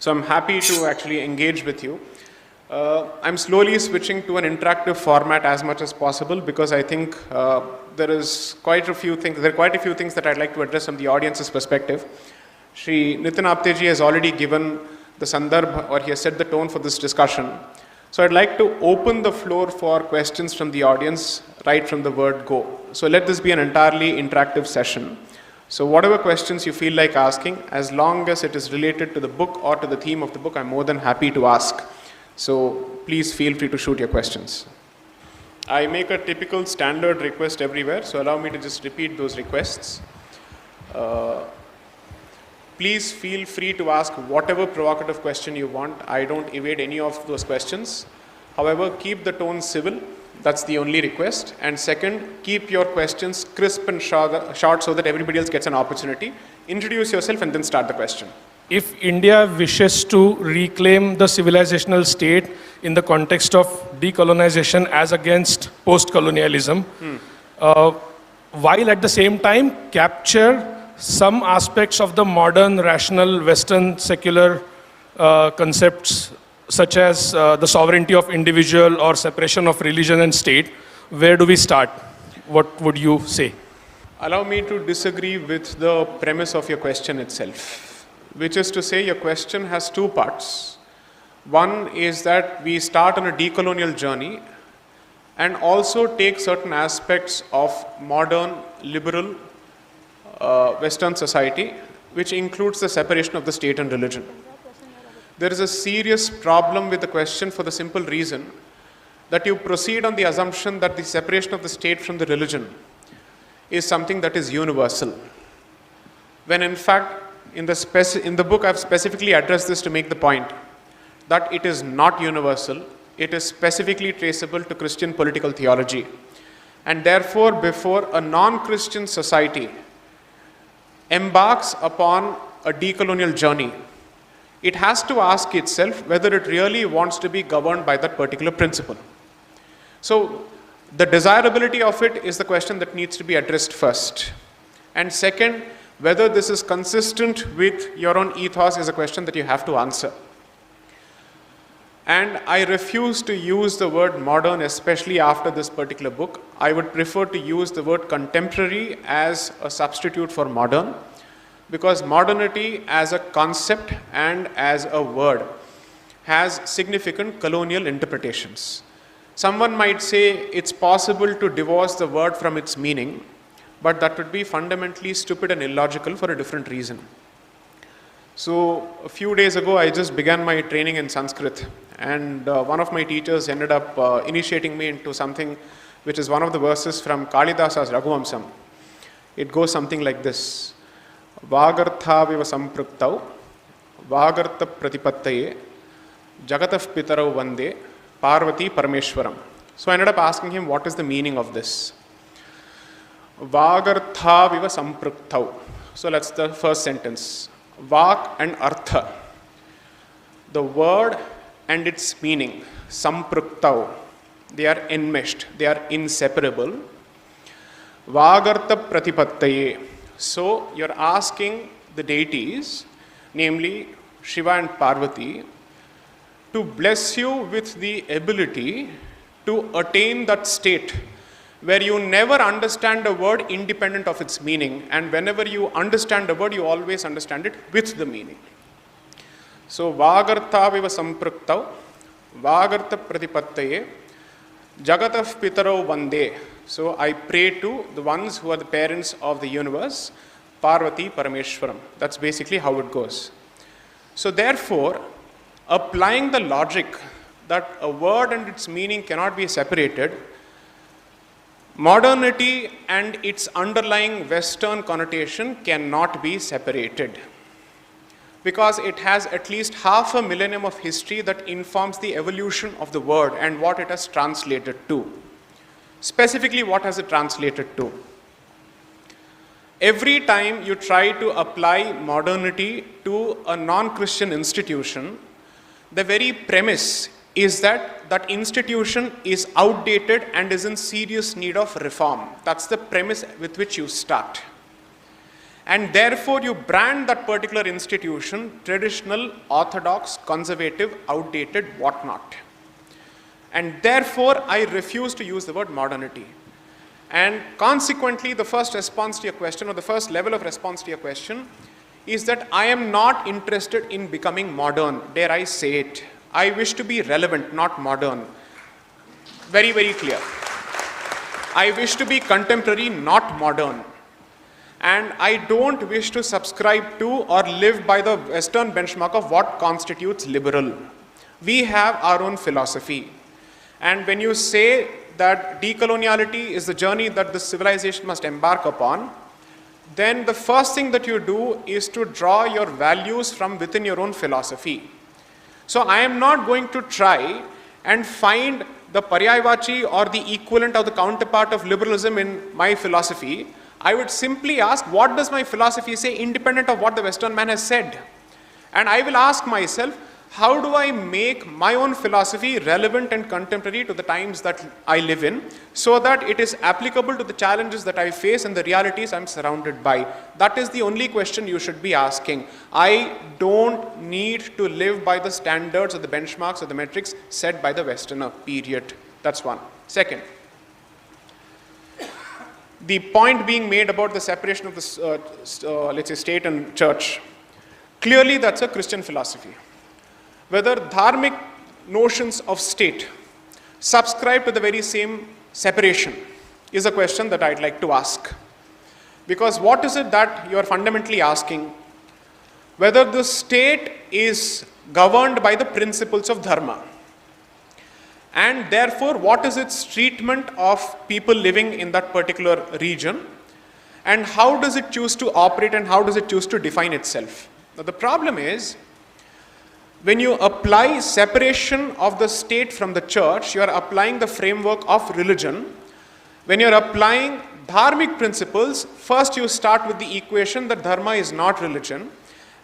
So I'm happy to actually engage with you. I'm slowly switching to an interactive format as much as possible because I think there are quite a few things that I'd like to address from the audience's perspective. Shri Nitin Apteji has already given the sandarbh, or he has set the tone for this discussion. So I'd like to open the floor for questions from the audience right from the word go. So let this be an entirely interactive session. So whatever questions you feel like asking, as long as it is related to the book or to the theme of the book, I'm more than happy to ask. So please feel free to shoot your questions. I make a typical standard request everywhere, so allow me to just repeat those requests. Please feel free to ask whatever provocative question you want. I don't evade any of those questions. However, keep the tone civil. That's the only request. And second, keep your questions crisp and short so that everybody else gets an opportunity. Introduce yourself and then start the question. If India wishes to reclaim the civilizational state in the context of decolonization as against post-colonialism, while at the same time capture some aspects of the modern, rational, Western, secular concepts such as the sovereignty of individual or separation of religion and state, where do we start? What would you say? Allow me to disagree with the premise of your question itself, which is to say your question has two parts. One is that we start on a decolonial journey and also take certain aspects of modern, liberal, Western society, which includes the separation of the state and religion. There is a serious problem with the question for the simple reason that you proceed on the assumption that the separation of the state from the religion is something that is universal. When in fact, in the book I've specifically addressed this to make the point that it is not universal, it is specifically traceable to Christian political theology. And therefore, before a non-Christian society embarks upon a decolonial journey, it has to ask itself whether it really wants to be governed by that particular principle. So the desirability of it is the question that needs to be addressed first. And second, whether this is consistent with your own ethos is a question that you have to answer. And I refuse to use the word modern, especially after this particular book. I would prefer to use the word contemporary as a substitute for modern, because modernity as a concept and as a word has significant colonial interpretations. Someone might say it's possible to divorce the word from its meaning, but that would be fundamentally stupid and illogical for a different reason. So a few days ago, I just began my training in Sanskrit, and one of my teachers ended up initiating me into something which is one of the verses from Kalidasa's Raghuvamsam. It goes something like this. Vagartha viva sampraktau, vagartha pratipattaye, jagataf pitarau vande, parvati parameshwaram. So I ended up asking him, what is the meaning of this? Vagartha viva sampraktau. So that's the first sentence. Vak and artha. The word and its meaning, sampraktau, they are enmeshed, they are inseparable. Vagartha pratipattaye. So you're asking the deities, namely Shiva and Parvati, to bless you with the ability to attain that state where you never understand a word independent of its meaning, and whenever you understand a word, you always understand it with the meaning. So Vagartha viva sampraktau, Vagartha pratipattaye, Jagataf pitarau vande. So I pray to the ones who are the parents of the universe, Parvati Parameshwaram. That's basically how it goes. So therefore, applying the logic that a word and its meaning cannot be separated, modernity and its underlying Western connotation cannot be separated, because it has at least half a millennium of history that informs the evolution of the word and what it has translated to. Specifically, what has it translated to? Every time you try to apply modernity to a non-Christian institution, the very premise is that that institution is outdated and is in serious need of reform. That's the premise with which you start. and therefore you brand that particular institution traditional, orthodox, conservative, outdated, whatnot. And therefore, I refuse to use the word modernity. And consequently, the first response to your question, or the first level of response to your question, is that I am not interested in becoming modern, dare I say it. I wish to be relevant, not modern. Very, very clear. I wish to be contemporary, not modern. And I don't wish to subscribe to or live by the Western benchmark of what constitutes liberal. We have our own philosophy. And when you say that decoloniality is the journey that the civilization must embark upon, then the first thing that you do is to draw your values from within your own philosophy. So I am not going to try and find the Paryayvachi or the equivalent or the counterpart of liberalism in my philosophy. I would simply ask, what does my philosophy say independent of what the Western man has said? And I will ask myself, how do I make my own philosophy relevant and contemporary to the times that I live in, so that it is applicable to the challenges that I face and the realities I'm surrounded by? That is the only question you should be asking. I don't need to live by the standards or the benchmarks or the metrics set by the Westerner, period. That's one. Second, the point being made about the separation of the, let's say, state and church, clearly that's a Christian philosophy. Whether dharmic notions of state subscribe to the very same separation is a question that I'd like to ask. Because what is it that you are fundamentally asking? Whether the state is governed by the principles of dharma. And therefore, what is its treatment of people living in that particular region? And how does it choose to operate and how does it choose to define itself? Now, the problem is, when you apply separation of the state from the church, you are applying the framework of religion. When you are applying dharmic principles, first you start with the equation that dharma is not religion,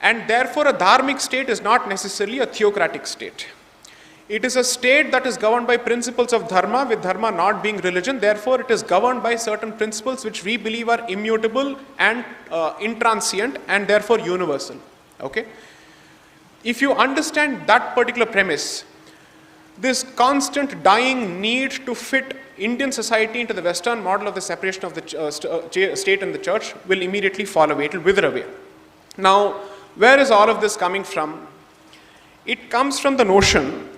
and therefore a dharmic state is not necessarily a theocratic state. It is a state that is governed by principles of dharma, with dharma not being religion. Therefore, it is governed by certain principles which we believe are immutable and intransient and therefore universal. Okay? If you understand that particular premise, this constant dying need to fit Indian society into the Western model of the separation of the state and the church will immediately fall away, it will wither away. Now, where is all of this coming from? It comes from the notion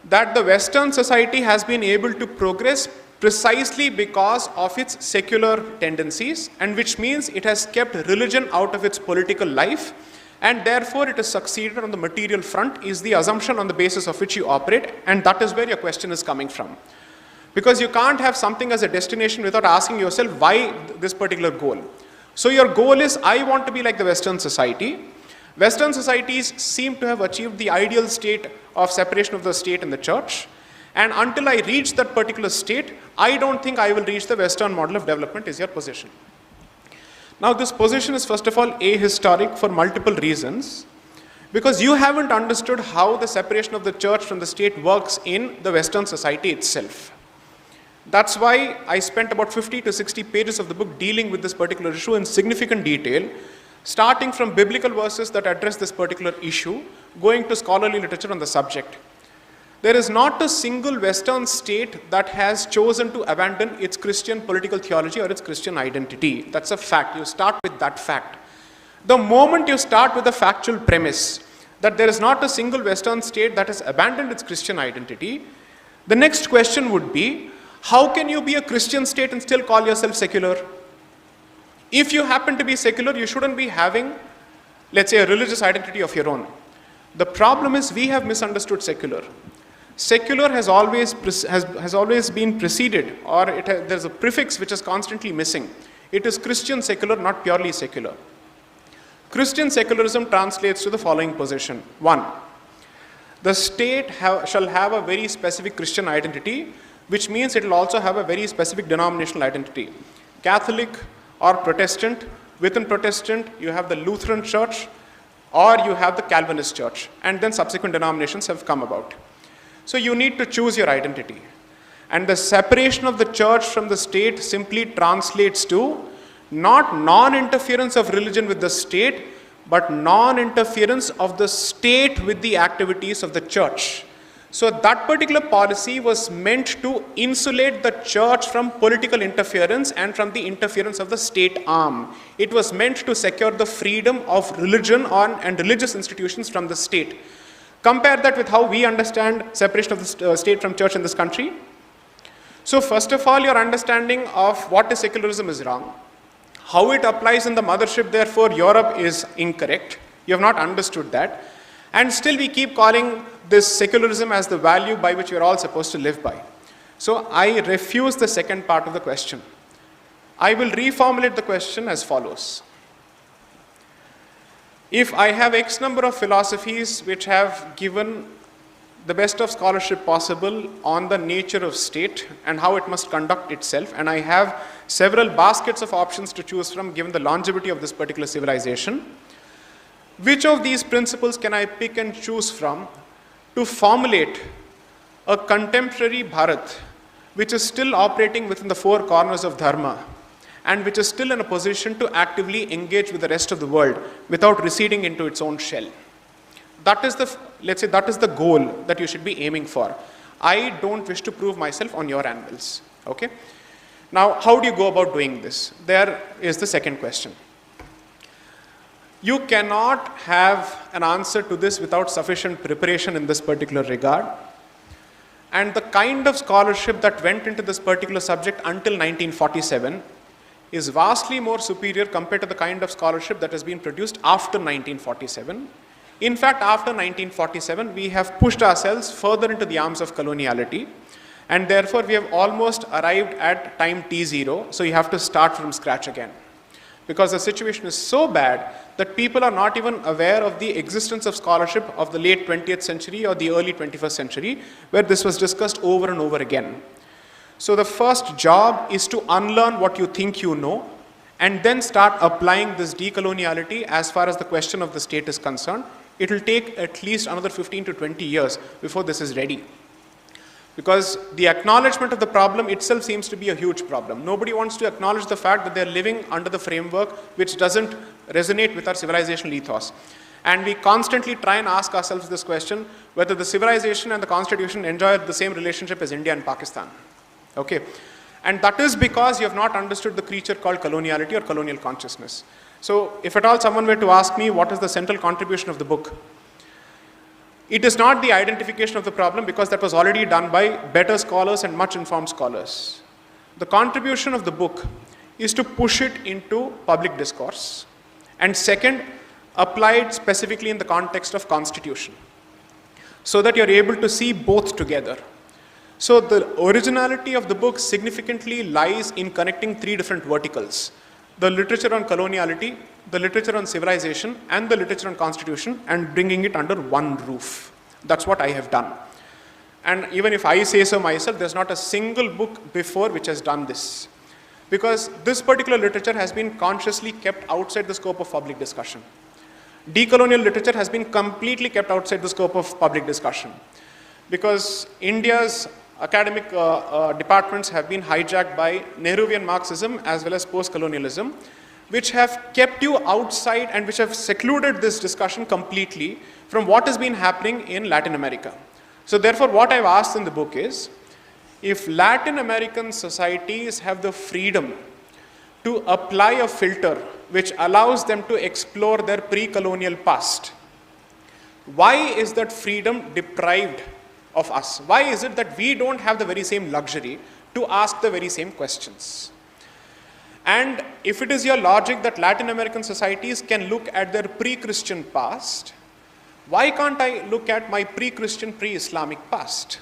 that the Western society has been able to progress precisely because of its secular tendencies, and which means it has kept religion out of its political life, and therefore it has succeeded on the material front, is the assumption on the basis of which you operate, and that is where your question is coming from. Because you can't have something as a destination without asking yourself why this particular goal. So your goal is, I want to be like the Western society. Western societies seem to have achieved the ideal state of separation of the state and the church, and until I reach that particular state, I don't think I will reach the Western model of development, is your position. Now, this position is first of all ahistoric for multiple reasons, because you haven't understood how the separation of the church from the state works in the Western society itself. That's why I spent about 50 to 60 pages of the book dealing with this particular issue in significant detail, starting from biblical verses that address this particular issue, going to scholarly literature on the subject. There is not a single Western state that has chosen to abandon its Christian political theology or its Christian identity. That's a fact. You start with that fact. The moment you start with the factual premise that there is not a single Western state that has abandoned its Christian identity, the next question would be, how can you be a Christian state and still call yourself secular? If you happen to be secular, you shouldn't be having, let's say, a religious identity of your own. The problem is we have misunderstood secular. Secular has always been preceded, or there's a prefix which is constantly missing. It is Christian secular, not purely secular. Christian secularism translates to the following position. 1. The state shall have a very specific Christian identity, which means it will also have a very specific denominational identity. Catholic or Protestant. Within Protestant, you have the Lutheran Church, or you have the Calvinist Church, and then subsequent denominations have come about. So you need to choose your identity. And the separation of the church from the state simply translates to not non-interference of religion with the state, but non-interference of the state with the activities of the church. So that particular policy was meant to insulate the church from political interference and from the interference of the state arm. It was meant to secure the freedom of religion and religious institutions from the state. Compare that with how we understand separation of the state from church in this country. So first of all, your understanding of what is secularism is wrong. How it applies in the mothership, therefore, Europe is incorrect. You have not understood that. And still we keep calling this secularism as the value by which we are all supposed to live by. So I refuse the second part of the question. I will reformulate the question as follows. If I have X number of philosophies which have given the best of scholarship possible on the nature of state and how it must conduct itself, and I have several baskets of options to choose from given the longevity of this particular civilization, which of these principles can I pick and choose from to formulate a contemporary Bharat which is still operating within the four corners of dharma and which is still in a position to actively engage with the rest of the world without receding into its own shell? That is let's say that is the goal that you should be aiming for. I don't wish to prove myself on your anvils. Okay? Now, how do you go about doing this? There is the second question. You cannot have an answer to this without sufficient preparation in this particular regard. And the kind of scholarship that went into this particular subject until 1947 is vastly more superior compared to the kind of scholarship that has been produced after 1947. In fact, after 1947, we have pushed ourselves further into the arms of coloniality, and therefore we have almost arrived at time T0, so you have to start from scratch again. Because the situation is so bad that people are not even aware of the existence of scholarship of the late 20th century or the early 21st century, where this was discussed over and over again. So the first job is to unlearn what you think you know, and then start applying this decoloniality as far as the question of the state is concerned. It will take at least another 15 to 20 years before this is ready. Because the acknowledgement of the problem itself seems to be a huge problem. Nobody wants to acknowledge the fact that they are living under the framework which doesn't resonate with our civilizational ethos. And we constantly try and ask ourselves this question, whether the civilization and the constitution enjoy the same relationship as India and Pakistan. Okay? And that is because you have not understood the creature called coloniality or colonial consciousness. So if at all someone were to ask me what is the central contribution of the book, it is not the identification of the problem, because that was already done by better scholars and much informed scholars. The contribution of the book is to push it into public discourse, and second, apply it specifically in the context of constitution, so that you are able to see both together. So the originality of the book significantly lies in connecting three different verticals: the literature on coloniality, the literature on civilization, and the literature on constitution, and bringing it under one roof. That's what I have done. And even if I say so myself, there's not a single book before which has done this. Because this particular literature has been consciously kept outside the scope of public discussion. Decolonial literature has been completely kept outside the scope of public discussion. Because India's academic departments have been hijacked by Nehruvian Marxism as well as post-colonialism, which have kept you outside and which have secluded this discussion completely from what has been happening in Latin America. So therefore, what I've asked in the book is, if Latin American societies have the freedom to apply a filter which allows them to explore their pre-colonial past, why is that freedom deprived of us? Why is it that we don't have the very same luxury to ask the very same questions? And if it is your logic that Latin American societies can look at their pre-Christian past, why can't I look at my pre-Christian, pre-Islamic past?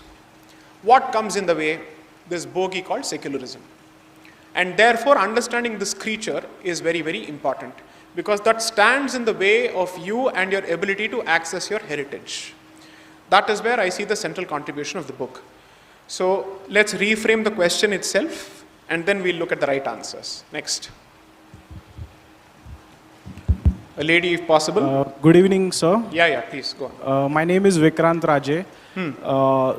What comes in the way? This bogey called secularism. And therefore, understanding this creature is very, very important, because that stands in the way of you and your ability to access your heritage. That is where I see the central contribution of the book. So let's reframe the question itself, and then we'll look at the right answers. Next. A lady, if possible. Good evening, sir. Yeah, please go on. My name is Vikrant Raje.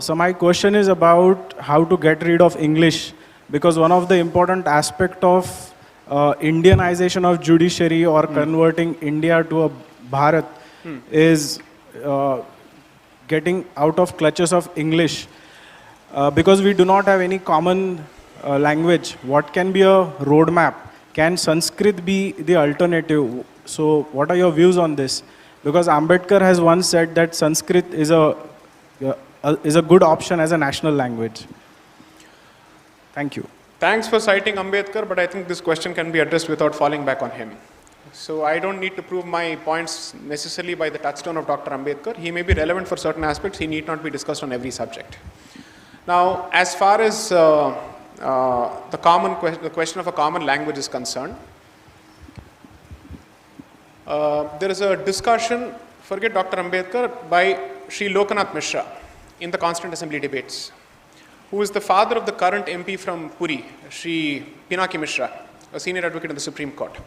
So my question is about how to get rid of English, because one of the important aspect of Indianization of judiciary or converting India to a Bharat is getting out of clutches of English. Because we do not have any common language, what can be a roadmap? Can Sanskrit be the alternative? So what are your views on this? Because Ambedkar has once said that Sanskrit is a good option as a national language. Thank you. Thanks for citing Ambedkar, but I think this question can be addressed without falling back on him. So I don't need to prove my points necessarily by the touchstone of Dr. Ambedkar. He may be relevant for certain aspects, he need not be discussed on every subject. Now, as far as the question of a common language is concerned, there is a discussion, forget Dr. Ambedkar, by Sri Lokanath Mishra in the Constituent Assembly debates, who is the father of the current MP from Puri, Sri Pinaki Mishra, a senior advocate in the Supreme Court.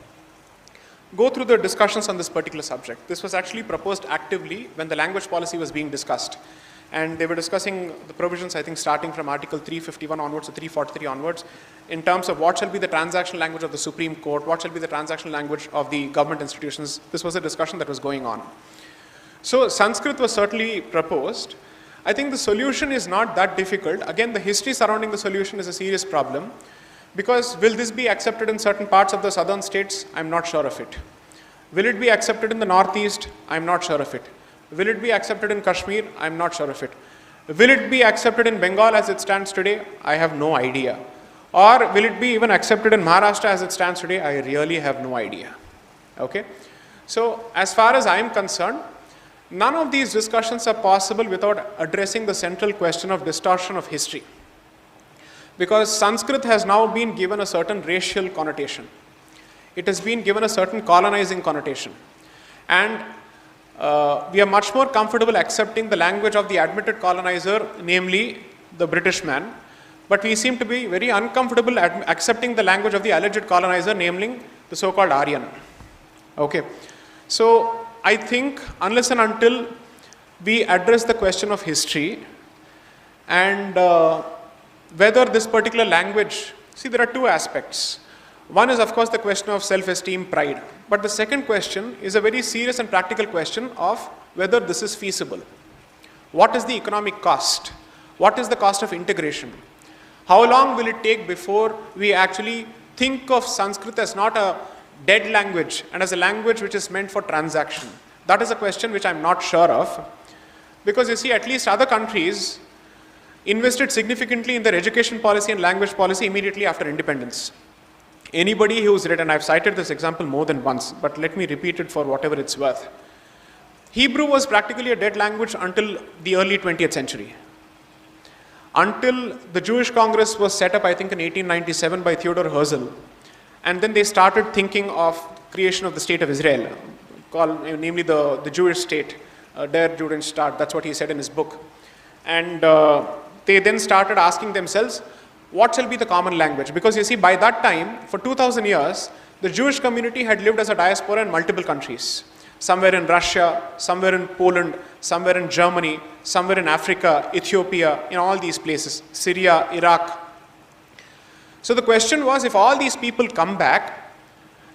Go through the discussions on this particular subject. This was actually proposed actively when the language policy was being discussed. And they were discussing the provisions, I think, starting from Article 351 onwards to 343 onwards, in terms of what shall be the transactional language of the Supreme Court, what shall be the transactional language of the government institutions. This was a discussion that was going on. So Sanskrit was certainly proposed. I think the solution is not that difficult. Again, the history surrounding the solution is a serious problem, because will this be accepted in certain parts of the southern states? I'm not sure of it. Will it be accepted in the northeast? I'm not sure of it. Will it be accepted in Kashmir? I'm not sure of it. Will it be accepted in Bengal as it stands today? I have no idea. Or will it be even accepted in Maharashtra as it stands today? I really have no idea. Okay? So, as far as I am concerned, none of these discussions are possible without addressing the central question of distortion of history. Because Sanskrit has now been given a certain racial connotation. It has been given a certain colonizing connotation. And we are much more comfortable accepting the language of the admitted colonizer, namely the British man, but we seem to be very uncomfortable accepting the language of the alleged colonizer, namely the so-called Aryan. Okay. So I think unless and until we address the question of history and whether this particular language, see, there are two aspects. One is, of course, the question of self-esteem, pride. But the second question is a very serious and practical question of whether this is feasible. What is the economic cost? What is the cost of integration? How long will it take before we actually think of Sanskrit as not a dead language and as a language which is meant for transaction? That is a question which I'm not sure of. Because you see, at least other countries invested significantly in their education policy and language policy immediately after independence. Anybody who's read, and I've cited this example more than once, but let me repeat it for whatever it's worth. Hebrew was practically a dead language until the early 20th century. Until the Jewish Congress was set up, I think in 1897 by Theodor Herzl. And then they started thinking of creation of the state of Israel, namely the Jewish state, Der Judenstaat, that's what he said in his book. And they then started asking themselves, what shall be the common language? Because you see, by that time, for 2000 years, the Jewish community had lived as a diaspora in multiple countries. Somewhere in Russia, somewhere in Poland, somewhere in Germany, somewhere in Africa, Ethiopia, in all these places, Syria, Iraq. So the question was, if all these people come back,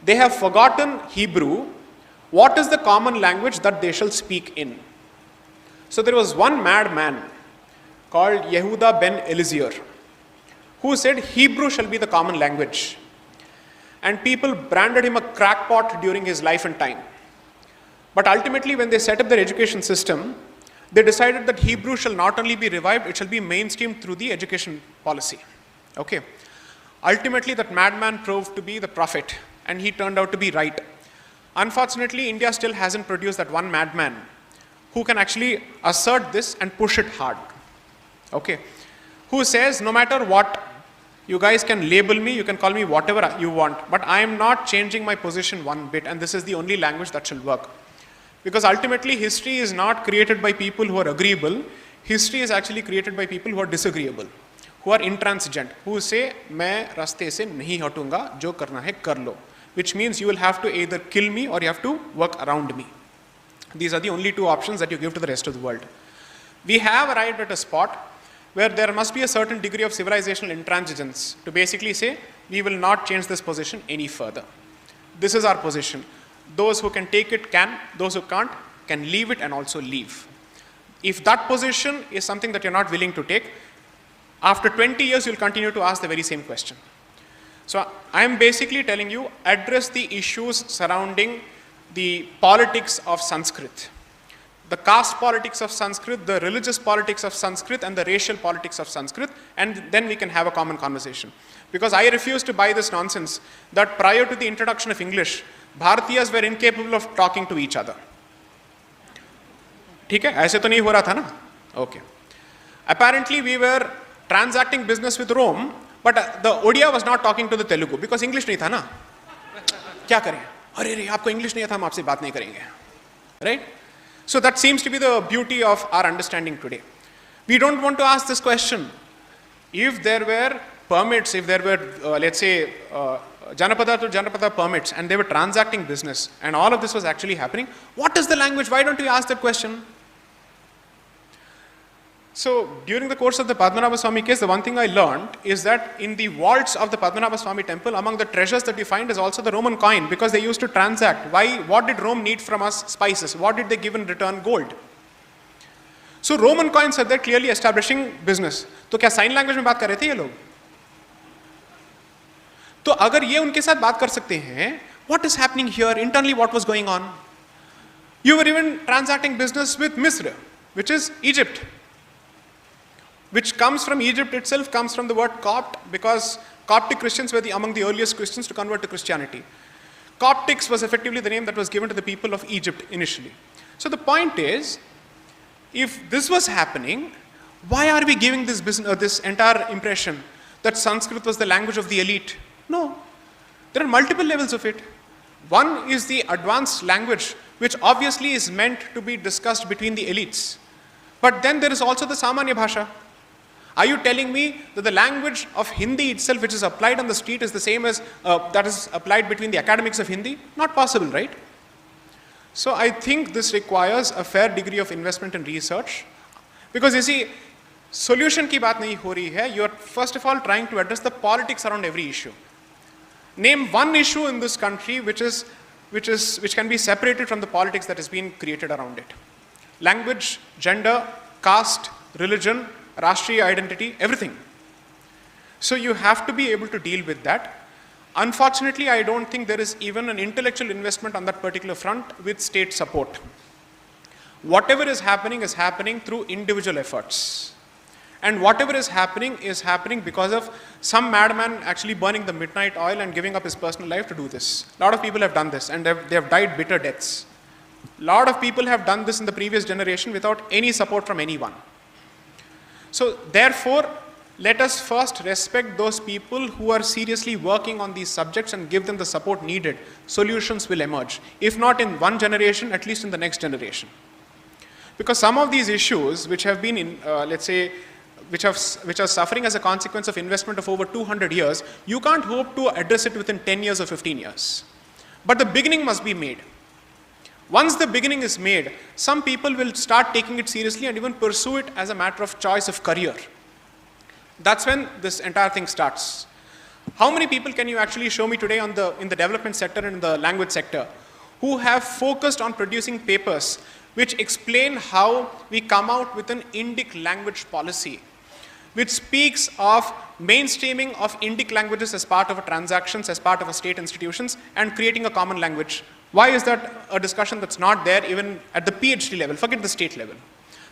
they have forgotten Hebrew, what is the common language that they shall speak in? So there was one madman called Yehuda ben Eliezer, who said Hebrew shall be the common language. And people branded him a crackpot during his life and time. But ultimately, when they set up their education system, they decided that Hebrew shall not only be revived, it shall be mainstreamed through the education policy. Okay. Ultimately, that madman proved to be the prophet, and he turned out to be right. Unfortunately, India still hasn't produced that one madman who can actually assert this and push it hard. Okay. Who says, no matter what, you guys can label me, you can call me whatever you want, but I am not changing my position one bit, and this is the only language that shall work. Because ultimately, history is not created by people who are agreeable, history is actually created by people who are disagreeable, who are intransigent, who say, मैं रास्ते से नहीं हटूंगा, जो करना है कर लो, which means you will have to either kill me or you have to work around me. These are the only two options that you give to the rest of the world. We have arrived at a spot where there must be a certain degree of civilizational intransigence to basically say, we will not change this position any further. This is our position. Those who can take it can, those who can't can leave it and also leave. If that position is something that you're not willing to take, after 20 years, you'll continue to ask the very same question. So I'm basically telling you, address the issues surrounding the politics of Sanskrit. The caste politics of Sanskrit, the religious politics of Sanskrit, and the racial politics of Sanskrit, and then we can have a common conversation. Because I refuse to buy this nonsense that prior to the introduction of English, Bharatiyas were incapable of talking to each other. ठीक है, ऐसे तो नहीं हो रहा था ना? Okay. Apparently we were transacting business with Rome, but the Odia was not talking to the Telugu because English नहीं था ना? क्या करें? अरे रे, आपको English नहीं आता, हम आपसे बात नहीं करेंगे. Right? So that seems to be the beauty of our understanding today. We don't want to ask this question. If there were permits, if there were, let's say, Janapada to Janapada permits, and they were transacting business, and all of this was actually happening, what is the language? Why don't we ask that question? So, during the course of the Padmanabha Swami case, the one thing I learned is that in the vaults of the Padmanabha Swami temple, among the treasures that you find is also the Roman coin, because they used to transact. Why? What did Rome need from us? Spices. What did they give in return? Gold. So, Roman coins are there clearly establishing business. तो क्या sign language में बात कर रहे थे ये लोग? तो अगर ये उनके साथ बात कर सकते हैं, what is happening here? Internally, what was going on? You were even transacting business with Misr, which is Egypt, which comes from Egypt itself, comes from the word Copt, because Coptic Christians were among the earliest Christians to convert to Christianity. Coptics was effectively the name that was given to the people of Egypt initially. So the point is, if this was happening, why are we giving this this entire impression that Sanskrit was the language of the elite? No. There are multiple levels of it. One is the advanced language, which obviously is meant to be discussed between the elites. But then there is also the Samanya Bhasha. Are you telling me that the language of Hindi itself, which is applied on the street, is the same as that is applied between the academics of Hindi? Not possible, right? So I think this requires a fair degree of investment in research. Because you see, solution ki baat nahi ho rahi hai. You are first of all trying to address the politics around every issue. Name one issue in this country which can be separated from the politics that has been created around it. Language, gender, caste, religion, Rashtriya identity, everything. So you have to be able to deal with that. Unfortunately, I don't think there is even an intellectual investment on that particular front with state support. Whatever is happening through individual efforts. And whatever is happening because of some madman actually burning the midnight oil and giving up his personal life to do this. A lot of people have done this and they have died bitter deaths. A lot of people have done this in the previous generation without any support from anyone. So therefore, let us first respect those people who are seriously working on these subjects and give them the support needed. Solutions will emerge. If not in one generation, at least in the next generation. Because some of these issues which have been in, let's say, which are suffering as a consequence of investment of over 200 years, you can't hope to address it within 10 years or 15 years. But the beginning must be made. Once the beginning is made, some people will start taking it seriously and even pursue it as a matter of choice of career. That's when this entire thing starts. How many people can you actually show me today in the development sector and in the language sector who have focused on producing papers which explain how we come out with an Indic language policy, which speaks of mainstreaming of Indic languages as part of a transactions, as part of a state institutions, and creating a common language? Why is that a discussion that's not there even at the PhD level? Forget the state level.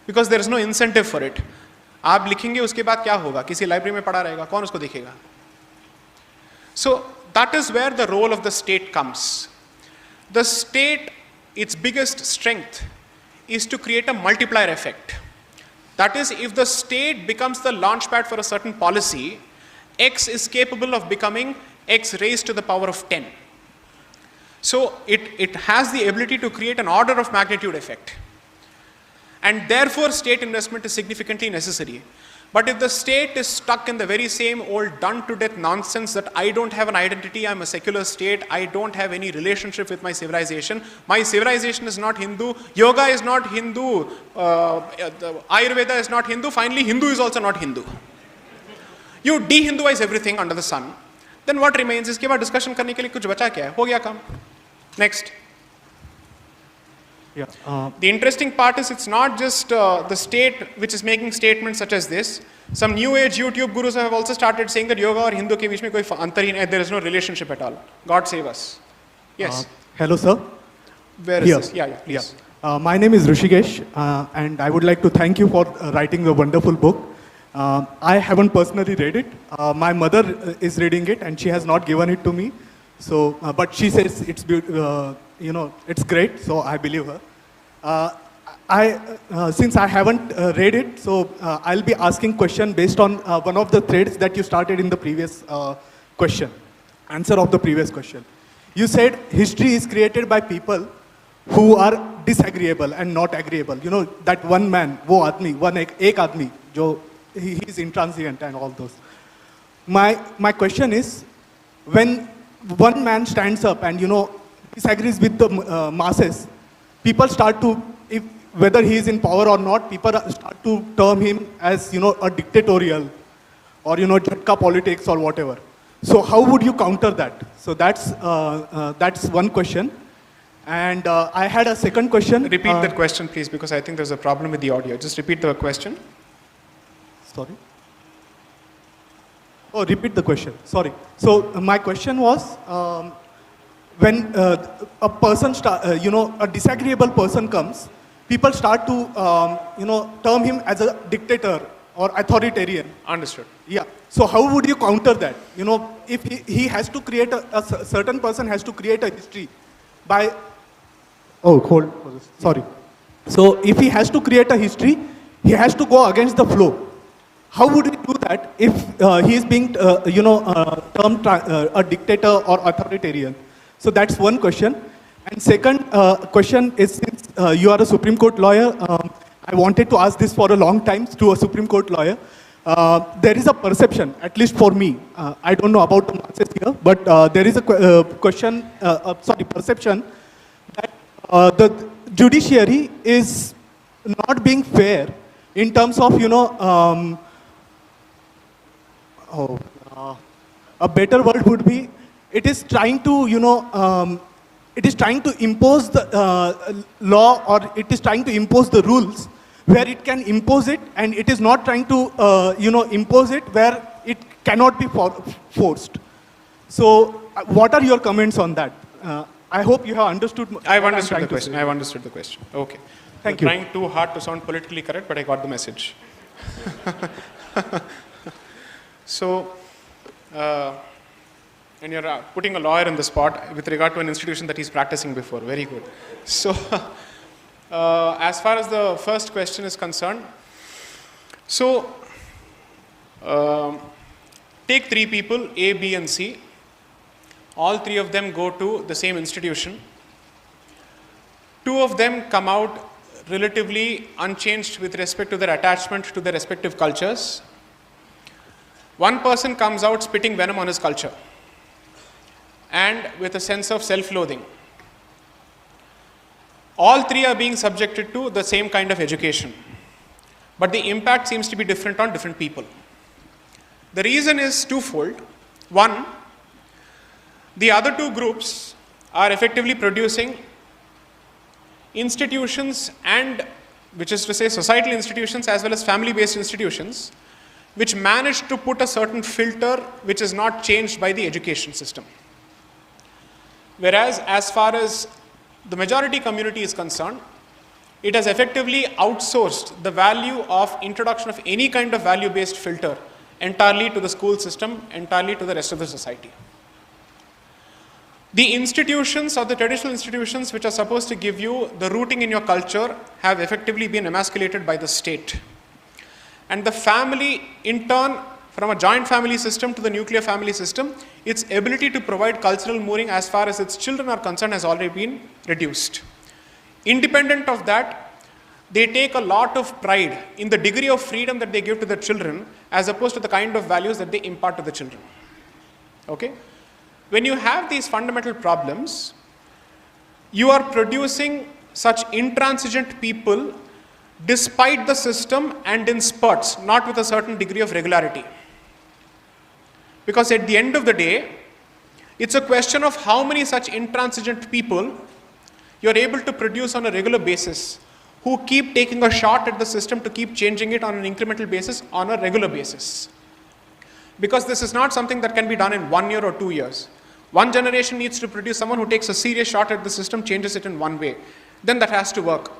Because there is no incentive for it. आप लिखेंगे उसके बाद क्या होगा? किसी library में पढ़ा रहेगा, कौन उसको देखेगा? So that is where the role of the state comes. The state, its biggest strength is to create a multiplier effect. That is, if the state becomes the launchpad for a certain policy, X is capable of becoming X raised to the power of 10. So it has the ability to create an order of magnitude effect. And therefore, state investment is significantly necessary. But if the state is stuck in the very same old done-to-death nonsense that I don't have an identity, I'm a secular state, I don't have any relationship with my civilization is not Hindu, yoga is not Hindu, Ayurveda is not Hindu, finally Hindu is also not Hindu. You de-Hinduize everything under the sun, then what remains? इसके बाद discussion करने के लिए कुछ बचा क्या है? हो गया काम. Next. Yeah. The interesting part is it's not just the state which is making statements such as this. Some new age YouTube gurus have also started saying that yoga और Hindu के बीच में कोई अंतर ही नहीं, there is no relationship at all. God save us. Yes. Hello, sir. Where is this? Yeah, please. My name is Rishikesh, and I would like to thank you for writing the wonderful book. I haven't personally read it. My mother is reading it, and she has not given it to me. So, but she says it's it's great. So I believe her. Since I haven't read it, so I'll be asking question based on one of the threads that you started in the previous answer of the previous question. You said history is created by people who are disagreeable and not agreeable. That one man, wo aadmi, ek aadmi, jo he is intransigent and all those. My question is, when one man stands up and disagrees with the masses, people start to, whether he is in power or not, people start to term him as a dictatorial or jhatka politics or whatever. So how would you counter that? So that's one question. And I had a second question. Repeat that question, please, because I think there's a problem with the audio. Just repeat the question. Sorry. Oh, repeat the question. Sorry. So my question was, when a person a disagreeable person comes, people start to term him as a dictator or authoritarian. Understood. Yeah. So how would you counter that? If he has to create a certain person has to create a history by. Oh, hold. Sorry. So if he has to create a history, he has to go against the flow. How would he do that if he is being termed a dictator or authoritarian? So that's one question. And second question is, since you are a Supreme Court lawyer, I wanted to ask this for a long time to a Supreme Court lawyer. There is a perception, at least for me, I don't know about the masses here, but there is a perception that the judiciary is not being fair in terms of, a better word would be, it is trying to, it is trying to impose the law, or it is trying to impose the rules where it can impose it, and it is not trying to, impose it where it cannot be forced. So, what are your comments on that? I hope you have understood. I've understood the question. I've understood the question. Okay. Thank you. Trying too hard to sound politically correct, but I got the message. So, and you're putting a lawyer in the spot with regard to an institution that he's practicing before. Very good. So, as far as the first question is concerned, so take three people, A, B, and C. All three of them go to the same institution. Two of them come out relatively unchanged with respect to their attachment to their respective cultures. One person comes out spitting venom on his culture and with a sense of self-loathing. All three are being subjected to the same kind of education, but the impact seems to be different on different people. The reason is twofold. One, the other two groups are effectively producing institutions, and which is to say societal institutions as well as family-based institutions, which manage to put a certain filter which is not changed by the education system. Whereas as far as the majority community is concerned, it has effectively outsourced the value of introduction of any kind of value-based filter entirely to the school system, entirely to the rest of the society. The institutions or the traditional institutions which are supposed to give you the rooting in your culture have effectively been emasculated by the state. And the family, in turn, from a joint family system to the nuclear family system, its ability to provide cultural mooring as far as its children are concerned has already been reduced. Independent of that, they take a lot of pride in the degree of freedom that they give to their children as opposed to the kind of values that they impart to the children. Okay? When you have these fundamental problems, you are producing such intransigent people despite the system and in spurts, not with a certain degree of regularity. Because at the end of the day, it's a question of how many such intransigent people you're able to produce on a regular basis, who keep taking a shot at the system to keep changing it on an incremental basis on a regular basis. Because this is not something that can be done in 1 year or 2 years. One generation needs to produce someone who takes a serious shot at the system, changes it in one way. Then that has to work.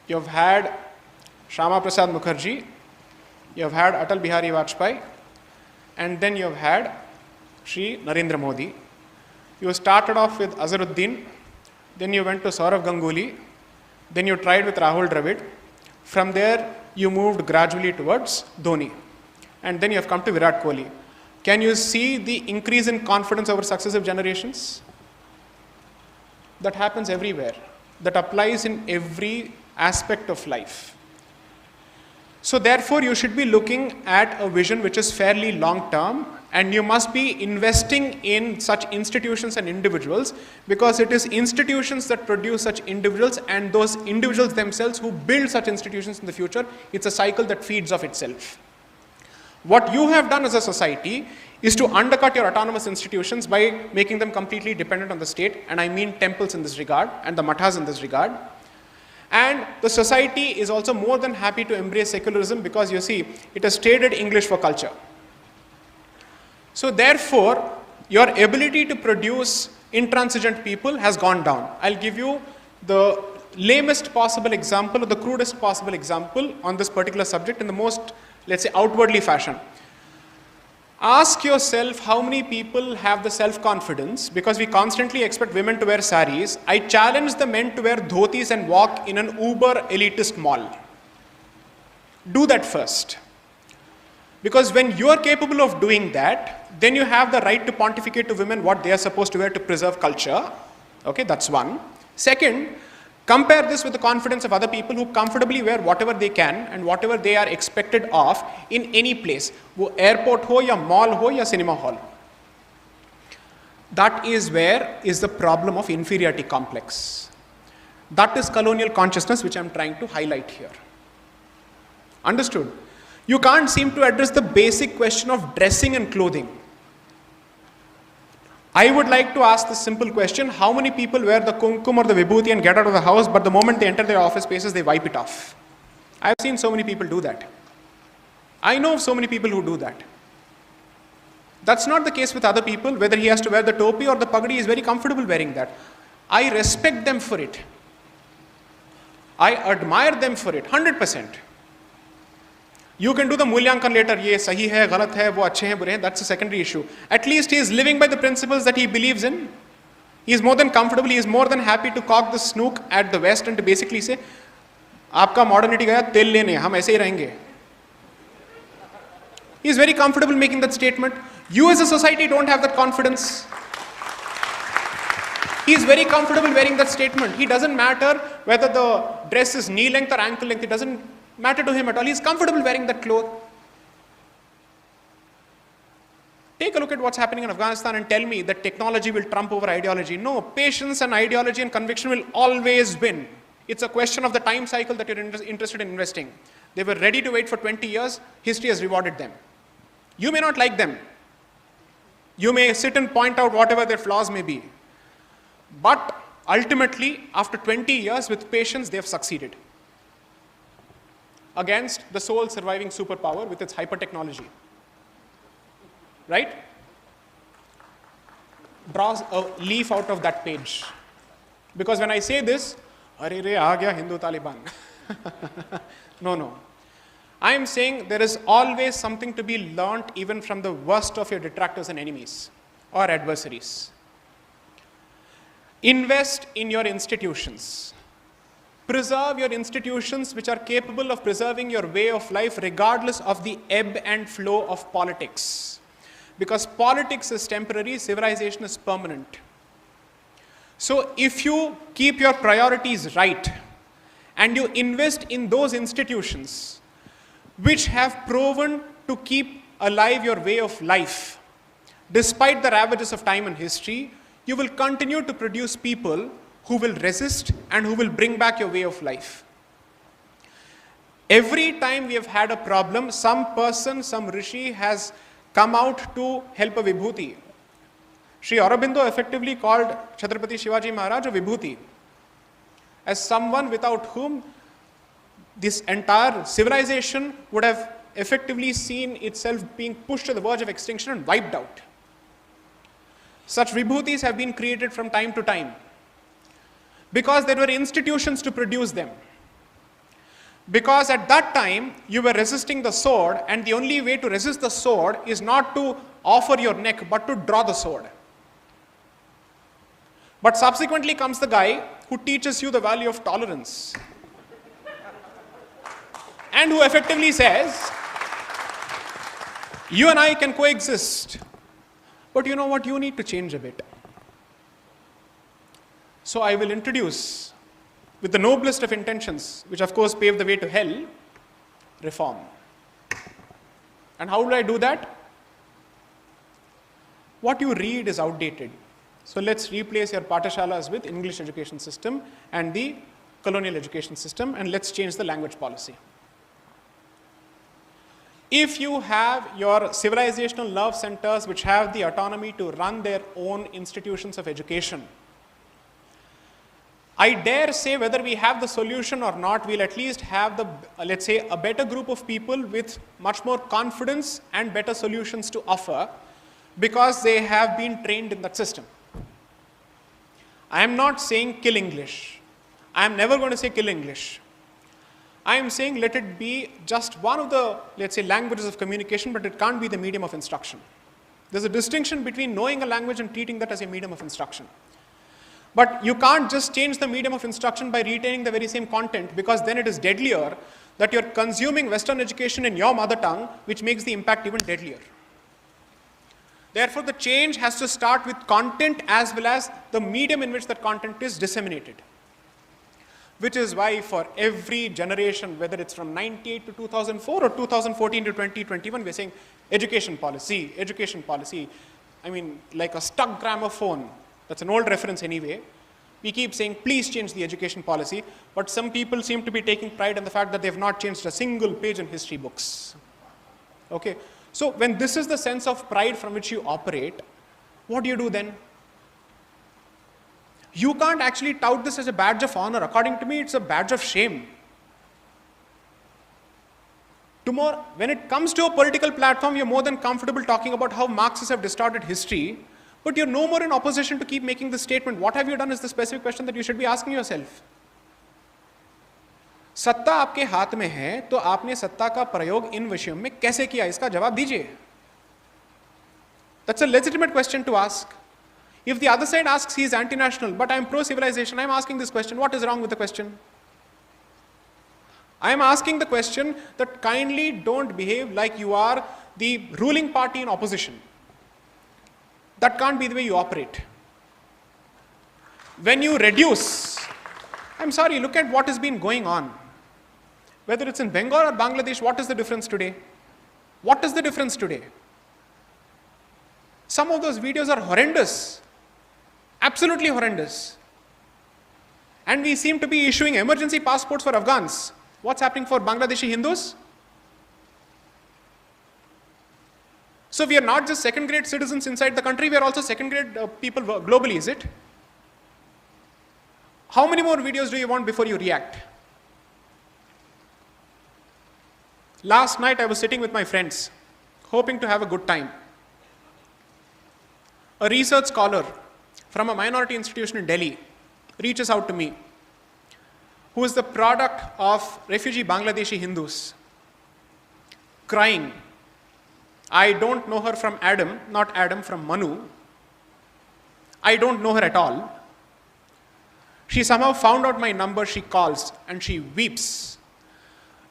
You've had Shyama Prasad Mukherjee, you've had Atal Bihari Vajpayee, and then you've had Shri Narendra Modi. You started off with Azharuddin, then you went to Saurav Ganguly, then you tried with Rahul Dravid. From there, you moved gradually towards Dhoni. And then you have come to Virat Kohli. Can you see the increase in confidence over successive generations? That happens everywhere. That applies in every aspect of life. So therefore, you should be looking at a vision which is fairly long term, and you must be investing in such institutions and individuals, because it is institutions that produce such individuals and those individuals themselves who build such institutions in the future. It's a cycle that feeds off itself. What you have done as a society is to undercut your autonomous institutions by making them completely dependent on the state, and I mean temples in this regard and the mathas in this regard. And the society is also more than happy to embrace secularism because you see, it has traded English for culture. So therefore, your ability to produce intransigent people has gone down. I'll give you the lamest possible example or the crudest possible example on this particular subject in the most, let's say, outwardly fashion. Ask yourself how many people have the self-confidence, because we constantly expect women to wear saris. I challenge the men to wear dhotis and walk in an uber elitist mall. Do that first. Because when you are capable of doing that, then you have the right to pontificate to women what they are supposed to wear to preserve culture. Okay, that's one. Second, compare this with the confidence of other people who comfortably wear whatever they can and whatever they are expected of in any place. Wo airport ho ya mall ho ya cinema hall. That is where is the problem of inferiority complex. That is colonial consciousness which I am trying to highlight here. Understood? You can't seem to address the basic question of dressing and clothing. I would like to ask this simple question: how many people wear the kumkum or the vibhuti and get out of the house, but the moment they enter their office spaces, they wipe it off? I've seen so many people do that. I know of so many people who do that. That's not the case with other people. Whether he has to wear the topi or the pagadi, he is very comfortable wearing that. I respect them for it. I admire them for it, 100%. You can do the mulyankan later, ye sahi hai, galat hai, wo achhe hai, bure hai, that's a secondary issue. At least he is living by the principles that he believes in. He is more than comfortable, he is more than happy to cock the snook at the West and to basically say, aapka modernity gaya, tel lene, hum aise hi rahenge. He is very comfortable making that statement. You as a society don't have that confidence. He is very comfortable wearing that statement. He doesn't matter whether the dress is knee length or ankle length, it doesn't matter to him at all. He is comfortable wearing that cloth. Take a look at what's happening in Afghanistan and tell me that technology will trump over ideology. No, patience and ideology and conviction will always win. It's a question of the time cycle that you're interested in investing. They were ready to wait for 20 years. History has rewarded them. You may not like them. You may sit and point out whatever their flaws may be. But ultimately, after 20 years with patience, they have succeeded against the sole surviving superpower with its hyper-technology. Right? Draws a leaf out of that page. Because when I say this, Arey re, aa gaya Hindu Taliban. No. I am saying there is always something to be learnt even from the worst of your detractors and enemies or adversaries. Invest in your institutions. Preserve your institutions which are capable of preserving your way of life regardless of the ebb and flow of politics. Because politics is temporary, civilization is permanent. So if you keep your priorities right and you invest in those institutions which have proven to keep alive your way of life, despite the ravages of time and history, you will continue to produce people who will resist and who will bring back your way of life. Every time we have had a problem, some person, some rishi has come out to help a vibhuti. Sri Aurobindo effectively called Chhatrapati Shivaji Maharaj a vibhuti, as someone without whom this entire civilization would have effectively seen itself being pushed to the verge of extinction and wiped out. Such vibhutis have been created from time to time because there were institutions to produce them. Because at that time, you were resisting the sword, and the only way to resist the sword is not to offer your neck, but to draw the sword. But subsequently comes the guy who teaches you the value of tolerance, and who effectively says, you and I can coexist, but you know what, you need to change a bit. So I will introduce, with the noblest of intentions, which of course pave the way to hell, reform. And how will I do that? What you read is outdated. So let's replace your patashalas with English education system and the colonial education system, and let's change the language policy. If you have your civilizational love centers which have the autonomy to run their own institutions of education, I dare say whether we have the solution or not, we'll at least have the, let's say, a better group of people with much more confidence and better solutions to offer because they have been trained in that system. I am not saying kill English. I am never going to say kill English. I am saying let it be just one of the, let's say, languages of communication, but it can't be the medium of instruction. There's a distinction between knowing a language and treating that as a medium of instruction. But you can't just change the medium of instruction by retaining the very same content, because then it is deadlier that you're consuming Western education in your mother tongue, which makes the impact even deadlier. Therefore, the change has to start with content as well as the medium in which that content is disseminated. Which is why for every generation, whether it's from 98 to 2004 or 2014 to 2021, we're saying education policy, education policy. I mean, like a stuck gramophone. That's an old reference anyway. We keep saying, please change the education policy, but some people seem to be taking pride in the fact that they have not changed a single page in history books. Okay, so when this is the sense of pride from which you operate, what do you do then? You can't actually tout this as a badge of honor. According to me, it's a badge of shame. Tomorrow, when it comes to a political platform, you're more than comfortable talking about how Marxists have distorted history, but you're no more in opposition to keep making this statement. What have you done is the specific question that you should be asking yourself. सत्ता आपके हाथ में है, तो आपने सत्ता का प्रयोग इन विषयों में कैसे किया, इसका जवाब दीजिए. That's a legitimate question to ask. If the other side asks he is anti-national, but I am pro-civilization, I am asking this question, what is wrong with the question? I am asking the question that kindly don't behave like you are the ruling party in opposition. That can't be the way you operate. When you reduce, I'm sorry, look at what has been going on. Whether it's in Bengal or Bangladesh, what is the difference today? What is the difference today? Some of those videos are horrendous. Absolutely horrendous. And we seem to be issuing emergency passports for Afghans. What's happening for Bangladeshi Hindus? So we are not just second-grade citizens inside the country, we are also second-grade people globally, is it? How many more videos do you want before you react? Last night I was sitting with my friends, hoping to have a good time. A research scholar from a minority institution in Delhi reaches out to me, who is the product of refugee Bangladeshi Hindus, crying. I don't know her from Adam, not Adam from Manu. I don't know her at all. She somehow found out my number, she calls and she weeps.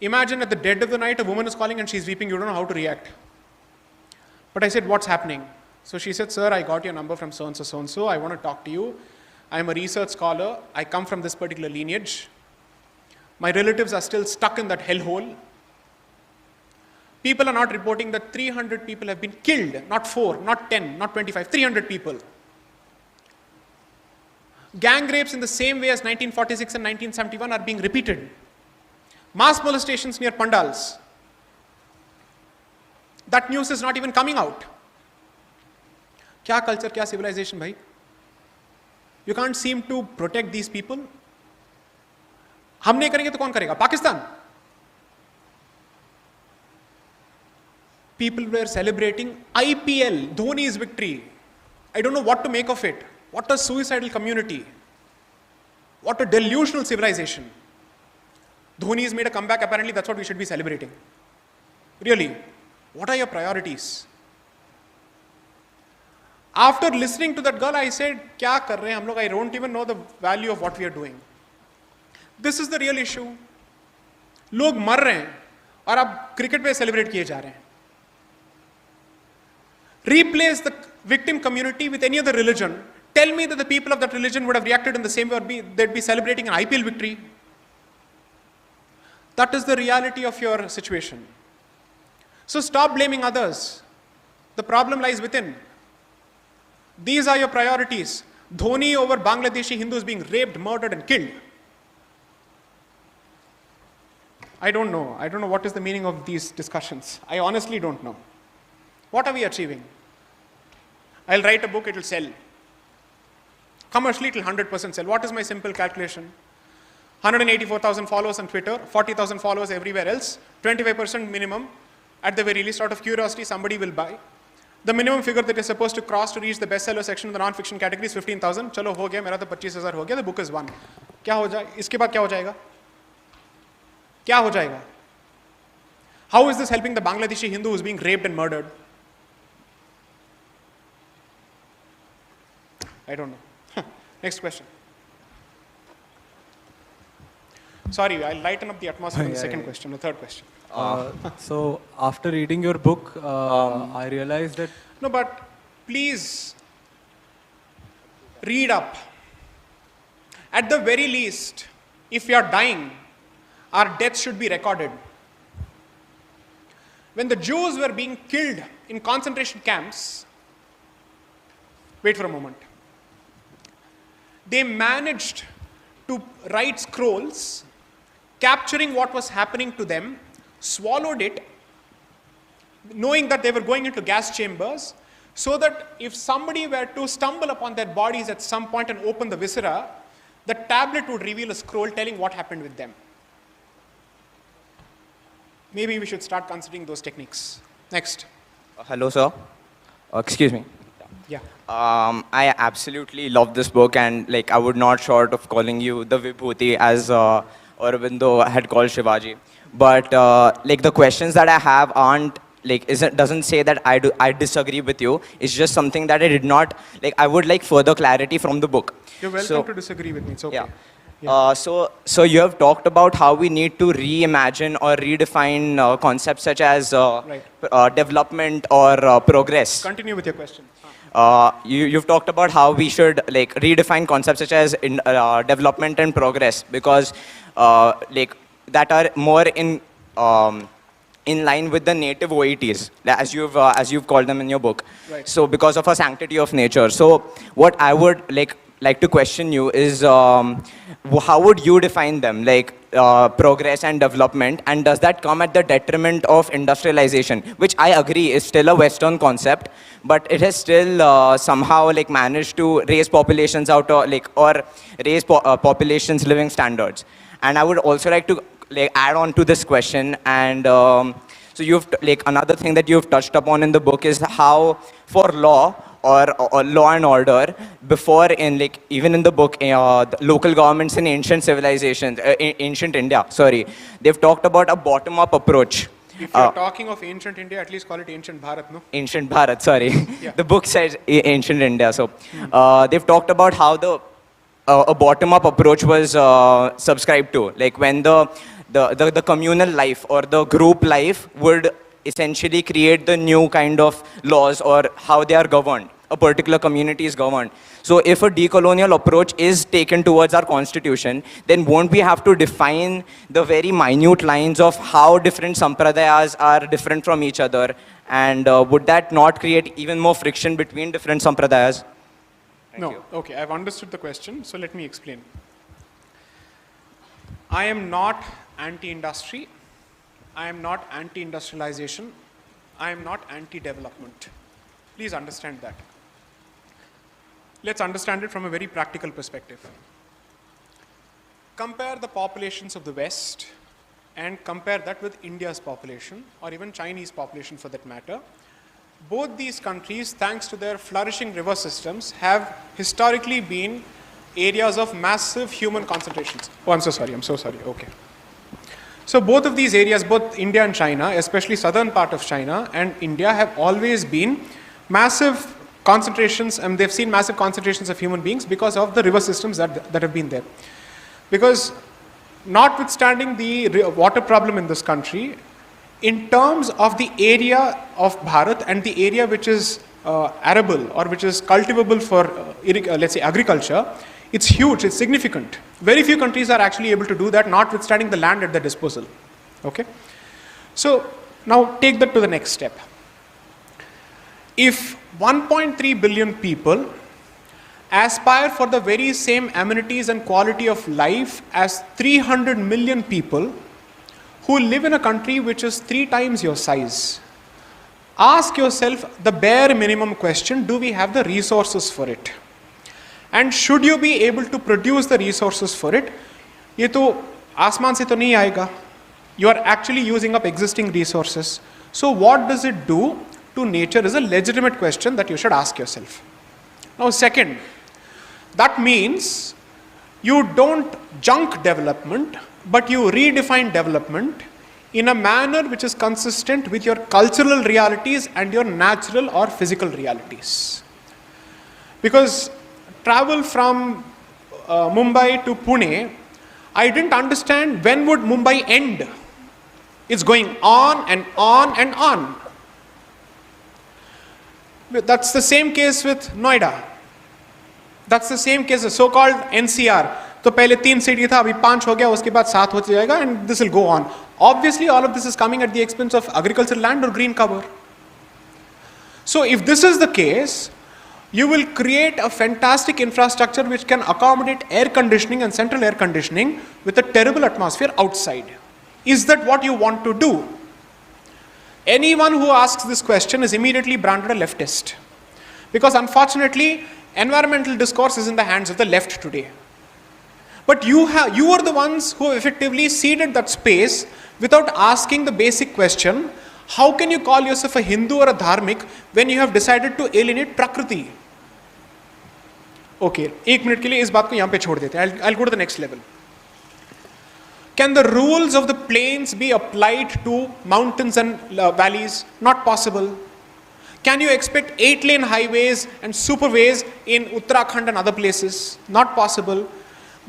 Imagine at the dead of the night, a woman is calling and she's weeping, you don't know how to react. But I said, what's happening? So she said, sir, I got your number from so-and-so, so-and-so. I want to talk to you. I'm a research scholar. I come from this particular lineage. My relatives are still stuck in that hellhole. People are not reporting that 300 people have been killed, not 4, not 10, not 25, 300 people. Gang rapes in the same way as 1946 and 1971 are being repeated. Mass molestations near pandals. That news is not even coming out. Kya culture, kya civilization, bhai? You can't seem to protect these people. हम नहीं करेंगे तो कौन करेगा? Pakistan. People were celebrating IPL, Dhoni's victory. I don't know what to make of it. What a suicidal community. What a delusional civilization. Dhoni has made a comeback, apparently that's what we should be celebrating. Really, what are your priorities? After listening to that girl, I said, kya kar rahe hain hum log? I don't even know the value of what we are doing. This is the real issue. लोग मर रहे हैं और अब cricket पे celebrate किए जा रहे हैं. Replace the victim community with any other religion. Tell me that the people of that religion would have reacted in the same way, or they'd be celebrating an IPL victory. That is the reality of your situation. So stop blaming others. The problem lies within. These are your priorities. Dhoni over Bangladeshi Hindus being raped, murdered and killed. I don't know. I don't know what is the meaning of these discussions. I honestly don't know. What are we achieving? I'll write a book, it will sell. Commercially, it will 100% sell. What is my simple calculation? 184,000 followers on Twitter, 40,000 followers everywhere else, 25% minimum. At the very least, out of curiosity, somebody will buy. The minimum figure that you're supposed to cross to reach the bestseller section of the non-fiction category is 15,000. Chalo, ho gaya, mera to 25,000 ho gaya, the book is one. Kya ho jaye? Iske baad kya ho jayega? Kya ho jayega? How is this helping the Bangladeshi Hindu who is being raped and murdered? I don't know. Next question. Sorry, I'll lighten up the atmosphere in the second question, the third question. So after reading your book, I realized that... No, but please read up. At the very least, if we are dying, our deaths should be recorded. When the Jews were being killed in concentration camps, wait for a moment. They managed to write scrolls capturing what was happening to them, swallowed it, knowing that they were going into gas chambers, so that if somebody were to stumble upon their bodies at some point and open the viscera, the tablet would reveal a scroll telling what happened with them. Maybe we should start considering those techniques. Next. Hello, sir. Excuse me. Yeah. I absolutely love this book, and like I would not short of calling you the Vibhuti as Aurobindo had called Shivaji. But like the questions that I have aren't like doesn't say that I disagree with you. It's just something that I did not like. I would like further clarity from the book. You're welcome to disagree with me. It's okay. Yeah. So you have talked about how we need to reimagine or redefine concepts such as development or progress. Continue with your question. You've talked about how we should like redefine concepts such as development and progress, because like that are more in line with the native OETs, as you've called them in your book. Right. So because of a sanctity of nature. So what I would like to question you is how would you define them, like progress and development, and does that come at the detriment of industrialization, which I agree is still a Western concept, but it has still somehow like managed to raise populations out or raise populations' living standards. And I would also like to add on to this question, and so you've another thing that you've touched upon in the book is how for law or law and order, before in even in the book, the local governments in ancient civilizations, ancient India, they've talked about a bottom-up approach. If you're talking of ancient India, at least call it ancient Bharat, no? Ancient Bharat, sorry. Yeah. The book says ancient India. So they've talked about how a bottom-up approach was subscribed to, like when the communal life or the group life would essentially create the new kind of laws or how they are governed. a particular community is governed. So if a decolonial approach is taken towards our constitution, then won't we have to define the very minute lines of how different sampradayas are different from each other? And would that not create even more friction between different sampradayas? No, okay, I've understood the question, so let me explain. I am not anti-industry, I am not anti-industrialization, I am not anti-development. Please understand that. Let's understand it from a very practical perspective. Compare the populations of the West and compare that with India's population, or even Chinese population for that matter. Both these countries, thanks to their flourishing river systems, have historically been areas of massive human concentrations. Oh, I'm so sorry, okay. So both of these areas, both India and China, especially southern part of China and India, have always been massive concentrations, and they've seen massive concentrations of human beings because of the river systems that have been there. Because notwithstanding the water problem in this country, in terms of the area of Bharat and the area which is arable or which is cultivable for, let's say, agriculture, it's huge, it's significant. Very few countries are actually able to do that, notwithstanding the land at their disposal. Okay? So, now take that to the next step. If 1.3 billion people aspire for the very same amenities and quality of life as 300 million people who live in a country which is 3 times your size, ask yourself the bare minimum question, do we have the resources for it? And should you be able to produce the resources for it? ये तो आसमान से तो नहीं आएगा. You are actually using up existing resources. So what does it do to nature is a legitimate question that you should ask yourself. Now second, that means you don't junk development, but you redefine development in a manner which is consistent with your cultural realities and your natural or physical realities. Because travel from Mumbai to Pune, I didn't understand when would Mumbai end. It's going on and on and on. That's the same case with Noida. That's the same case, the so-called NCR. तो पहले 3 city था, अभी 5 हो गया, उसके बाद 7 हो जाएगा, and this will go on. Obviously, all of this is coming at the expense of agricultural land or green cover. So if this is the case, you will create a fantastic infrastructure which can accommodate air conditioning and central air conditioning with a terrible atmosphere outside. Is that what you want to do? Anyone who asks this question is immediately branded a leftist. Because unfortunately, environmental discourse is in the hands of the left today. But you are the ones who effectively ceded that space without asking the basic question, how can you call yourself a Hindu or a Dharmik when you have decided to alienate Prakriti? Okay, 1 minute के लिए इस बात को यहाँ पे छोड़ देते हैं. I'll go to the next level. Can the rules of the plains be applied to mountains and valleys? Not possible. Can you expect 8-lane highways and superways in Uttarakhand and other places? Not possible.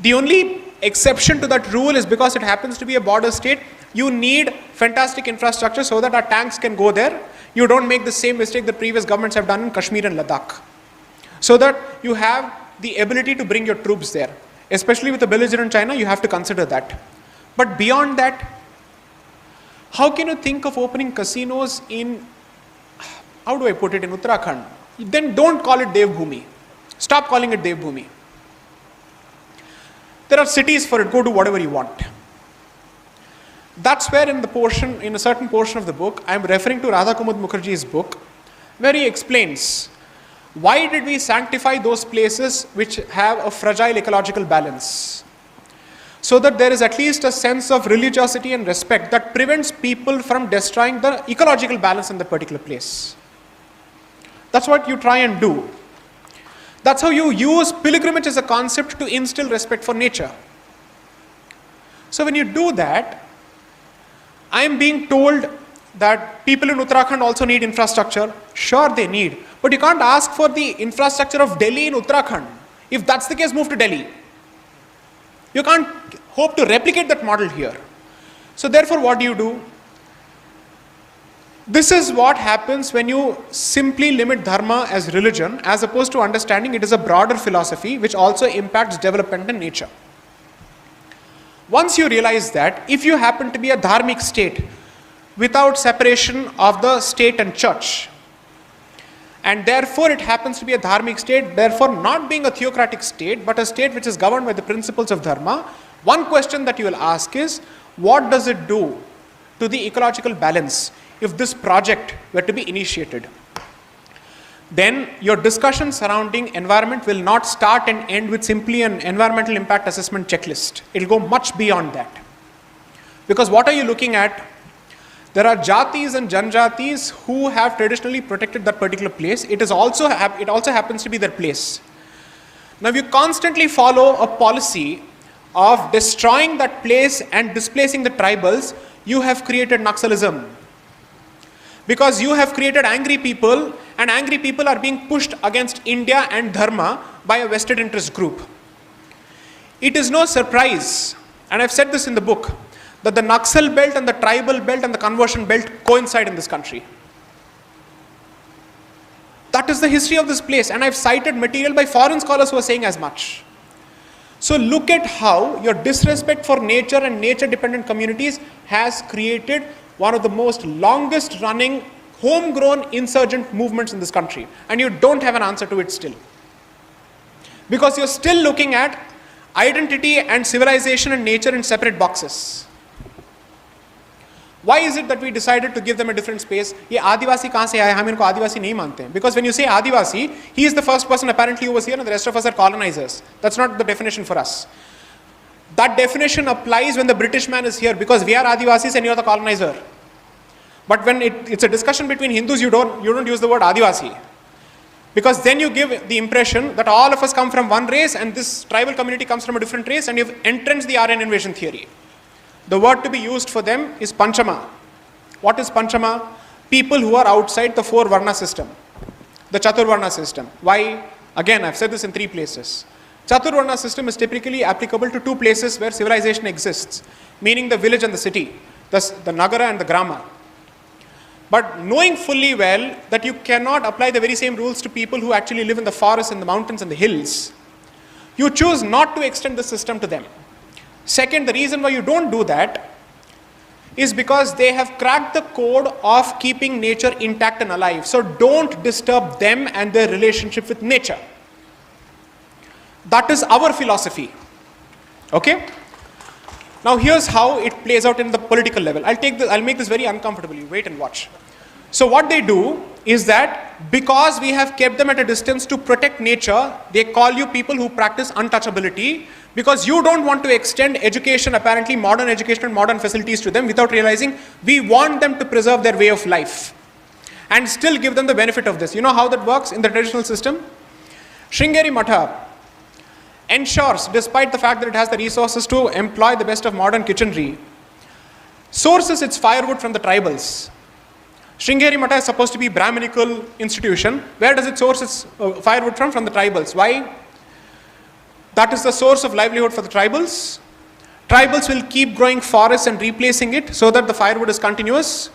The only exception to that rule is because it happens to be a border state. You need fantastic infrastructure so that our tanks can go there. You don't make the same mistake that previous governments have done in Kashmir and Ladakh. So that you have the ability to bring your troops there. Especially with the belligerent China, you have to consider that. But beyond that, how can you think of opening casinos in, how do I put it, in Uttarakhand? Then don't call it Devbhoomi. Stop calling it Devbhoomi. There are cities for it, go do whatever you want. That's where in a certain portion of the book, I am referring to Radha Kumud Mukherjee's book, where he explains, why did we sanctify those places which have a fragile ecological balance? So that there is at least a sense of religiosity and respect that prevents people from destroying the ecological balance in that particular place. That's what you try and do. That's how you use pilgrimage as a concept to instill respect for nature. So when you do that, I am being told that people in Uttarakhand also need infrastructure. Sure, they need. But you can't ask for the infrastructure of Delhi in Uttarakhand. If that's the case, move to Delhi. You can't hope to replicate that model here. So therefore, what do? This is what happens when you simply limit dharma as religion, as opposed to understanding it is a broader philosophy which also impacts development and nature. Once you realize that, if you happen to be a dharmic state without separation of the state and church, and therefore it happens to be a dharmic state, therefore not being a theocratic state, but a state which is governed by the principles of dharma, one question that you will ask is, what does it do to the ecological balance if this project were to be initiated? Then your discussion surrounding environment will not start and end with simply an environmental impact assessment checklist. It will go much beyond that. Because what are you looking at? There are jatis and janjatis who have traditionally protected that particular place. It also happens to be their place. Now, if you constantly follow a policy of destroying that place and displacing the tribals, you have created Naxalism. Because you have created angry people, and angry people are being pushed against India and Dharma by a vested interest group. It is no surprise, and I've said this in the book, that the Naxal belt and the tribal belt and the conversion belt coincide in this country. That is the history of this place, and I've cited material by foreign scholars who are saying as much. So look at how your disrespect for nature and nature-dependent communities has created one of the most longest running homegrown insurgent movements in this country, and you don't have an answer to it still. Because you're still looking at identity and civilization and nature in separate boxes. Why is it that we decided to give them a different space? ये आदिवासी कहाँ से आए? हम इनको आदिवासी नहीं मानते हैं. Because when you say Adivasi, he is the first person apparently who was here and the rest of us are colonizers. That's not the definition for us. That definition applies when the British man is here, because we are Adivasis and you are the colonizer. But when it's a discussion between Hindus, you don't use the word Adivasi. Because then you give the impression that all of us come from one race and this tribal community comes from a different race, and you've entrenched the Aryan invasion theory. The word to be used for them is Panchama. What is Panchama? People who are outside the four Varna system, the Chaturvarna system. Why? Again, I've said this in 3 places. Chaturvarna system is typically applicable to 2 places where civilization exists, meaning the village and the city, the Nagara and the Grama. But knowing fully well that you cannot apply the very same rules to people who actually live in the forests and the mountains and the hills, you choose not to extend the system to them. Second, the reason why you don't do that is because they have cracked the code of keeping nature intact and alive. So don't disturb them and their relationship with nature. That is our philosophy. Okay? Now here's how it plays out in the political level. I'll make this very uncomfortable. You wait and watch. So what they do is that because we have kept them at a distance to protect nature, they call you people who practice untouchability, because you don't want to extend education, apparently modern education and modern facilities to them, without realizing we want them to preserve their way of life and still give them the benefit of this. You know how that works in the traditional system? Sringeri Matha ensures, despite the fact that it has the resources to employ the best of modern kitchenry, sources its firewood from the tribals. Sringeri Matha is supposed to be a Brahminical institution. Where does it source its firewood from? From the tribals. Why? That is the source of livelihood for the tribals. Tribals will keep growing forests and replacing it so that the firewood is continuous.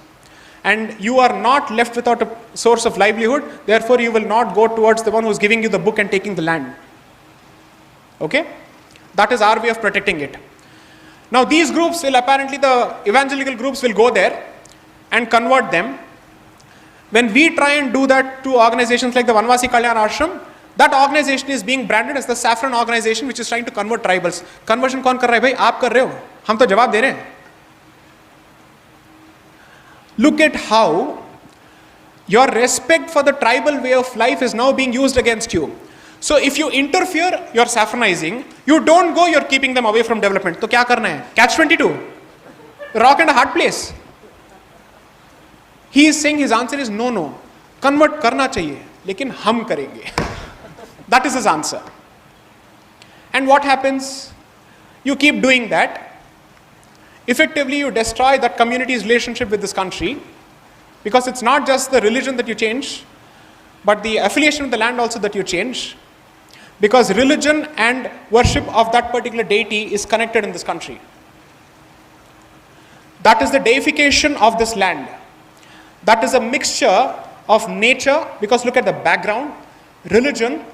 And you are not left without a source of livelihood. Therefore, you will not go towards the one who is giving you the book and taking the land. Okay? That is our way of protecting it. Now these groups will apparently, the evangelical groups will go there and convert them. When we try and do that to organizations like the Vanvasi Kalyan Ashram, that organization is being branded as the saffron organization which is trying to convert tribals. Conversion kaun kar raha hai bhai? Aap kar rahe ho. Hum to jawab de rahe hain. Look at how your respect for the tribal way of life is now being used against you. So if you interfere, you're saffronizing. You don't go, you're keeping them away from development. So kya karna hai? Catch 22. Rock and a hard place. He is saying his answer is no. Convert karna chahiye, lekin hum karenge. That is his answer. And what happens? You keep doing that. Effectively, you destroy that community's relationship with this country, because it's not just the religion that you change, but the affiliation with the land also that you change. Because religion and worship of that particular deity is connected in this country. That is the deification of this land. that is a mixture of nature, because look at the background, religion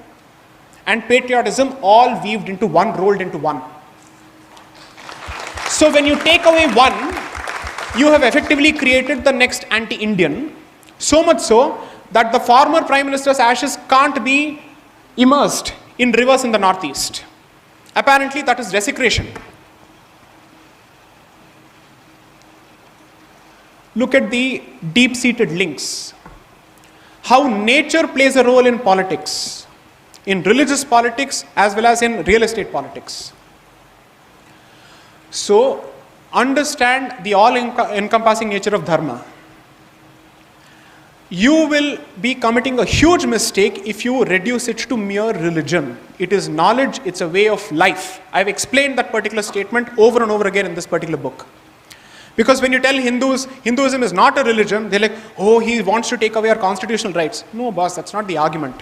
and patriotism all weaved into one, rolled into one. So when you take away one, you have effectively created the next anti-Indian, so much so that the former Prime Minister's ashes can't be immersed in rivers in the northeast. Apparently that is desecration. Look at the deep-seated links. How nature plays a role in politics, in religious politics as well as in real estate politics. So, understand the all-encompassing nature of dharma. You will be committing a huge mistake if you reduce it to mere religion. It is knowledge, it's a way of life. I've explained that particular statement over and over again in this particular book. Because when you tell Hindus, Hinduism is not a religion, they're like, oh, he wants to take away our constitutional rights. No, boss, that's not the argument.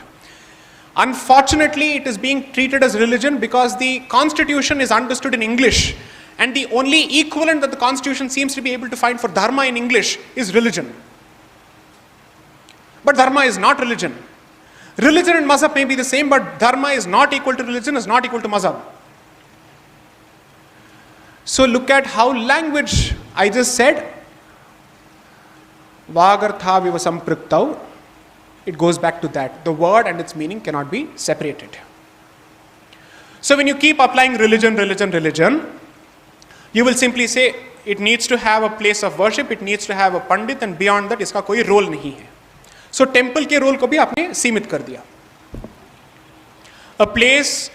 Unfortunately, it is being treated as religion because the constitution is understood in English. And the only equivalent that the constitution seems to be able to find for dharma in English is religion. But dharma is not religion. Religion and mazhab may be the same, but dharma is not equal to religion, is not equal to mazhab. So look at how language, I just said, vagartha viva sampriktau, it goes back to that. The word and its meaning cannot be separated. So when you keep applying religion, you will simply say, it needs to have a place of worship, it needs to have a pandit, and beyond that, iska koi role nahi hai. So temple ke role ko bhi aapne सीमित कर दिया. A place,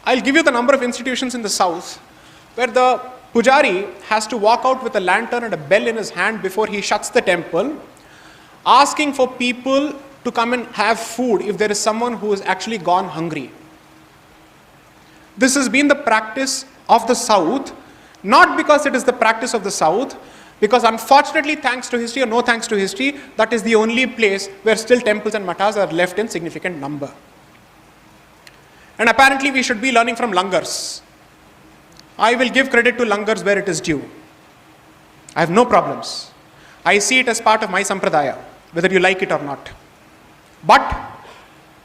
I'll give you the number of institutions in the south where the pujari has to walk out with a lantern and a bell in his hand before he shuts the temple, asking for people to come and have food if there is someone who has actually gone hungry. This has been the practice of the south, not because it is the practice of the south, because unfortunately, thanks to history or no thanks to history, that is the only place where still temples and matas are left in significant number. And apparently we should be learning from langars. I will give credit to langars where it is due. I have no problems. I see it as part of my sampradaya, whether you like it or not. But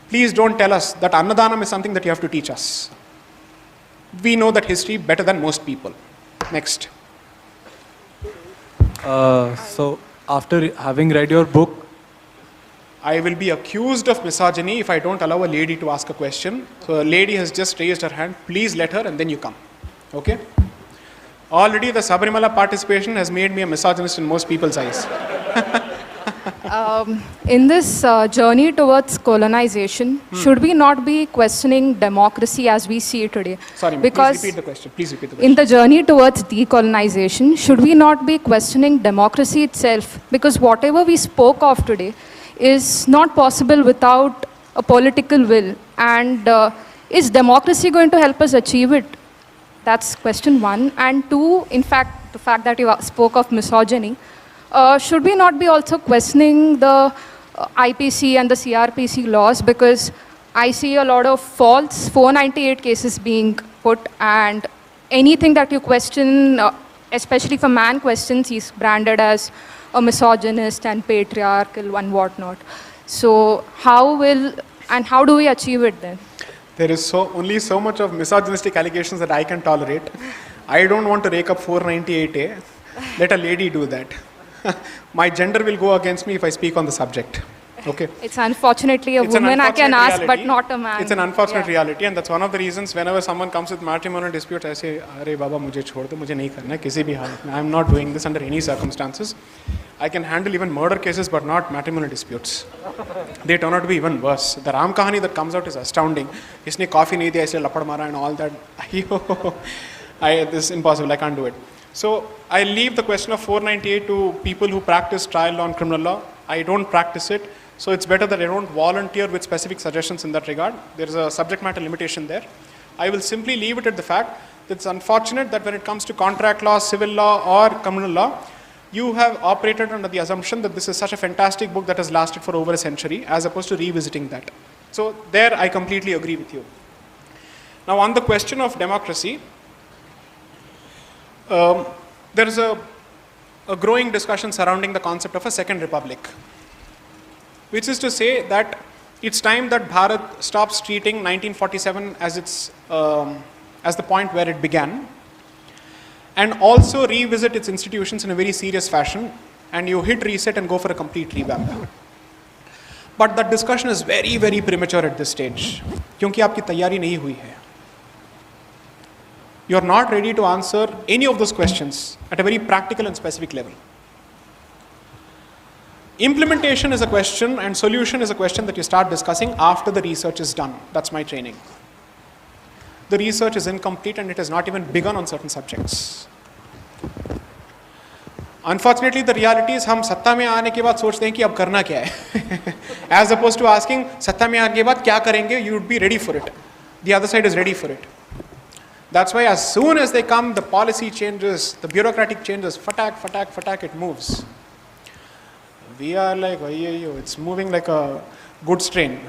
please don't tell us that Annadanam is something that you have to teach us. We know that history better than most people. Next. So after having read your book, I will be accused of misogyny if I don't allow a lady to ask a question. So a lady has just raised her hand. Please let her and then you come. Okay? Already the Sabarimala participation has made me a misogynist in most people's eyes. In this journey towards colonization, should we not be questioning democracy as we see it today? Sorry, because please repeat the question. Please repeat the question. in the journey towards decolonization, should we not be questioning democracy itself? Because whatever we spoke of today is not possible without a political will. And is democracy going to help us achieve it? That's question one. And two, in fact, the fact that you spoke of misogyny, should we not be also questioning the IPC and the CRPC laws? Because I see a lot of false 498 cases being put, and anything that you question, especially for man questions, he's branded as a misogynist and patriarchal and whatnot. So how do we achieve it then? There is only so much of misogynistic allegations that I can tolerate. I don't want to rake up 498A. Let a lady do that. My gender will go against me if I speak on the subject. Okay. It's unfortunately a woman I can ask, but not a man. It's an unfortunate reality, and that's one of the reasons whenever someone comes with matrimonial disputes, I say, "Arey Baba, mujhe chhod do, mujhe nahi karna hai, kisi bhi halat mein. I'm not doing this under any circumstances. I can handle even murder cases, but not matrimonial disputes. They turn out to be even worse. The Ram Kahani that comes out is astounding. Isne coffee nahi diya, isliye lapad mara and all that. This is impossible. I can't do it. So I leave the question of 498 to people who practice trial law and criminal law. I don't practice it. So it's better that I don't volunteer with specific suggestions in that regard. There is a subject matter limitation there. I will simply leave it at the fact that it's unfortunate that when it comes to contract law, civil law or criminal law, you have operated under the assumption that this is such a fantastic book that has lasted for over a century as opposed to revisiting that. So there I completely agree with you. Now on the question of democracy, there is a a growing discussion surrounding the concept of a second republic, which is to say that it's time that Bharat stops treating 1947 as as the point where it began, and also revisit its institutions in a very serious fashion, and you hit reset and go for a complete revamp. But that discussion is very, very premature at this stage, क्योंकि आपकी तैयारी नहीं हुई है. You are not ready to answer any of those questions at a very practical and specific level. Implementation is a question and solution is a question that you start discussing after the research is done. That's my training. The research is incomplete and it has not even begun on certain subjects. Unfortunately, the reality is हम सत्ता में आने के बाद सोचते हैं कि अब करना क्या है. As opposed to asking सत्ता में आने के बाद क्या करेंगे, you would be ready for it. The other side is ready for it. That's why as soon as they come, the policy changes, the bureaucratic changes, fatak, it moves. We are like, it's moving like a goods train.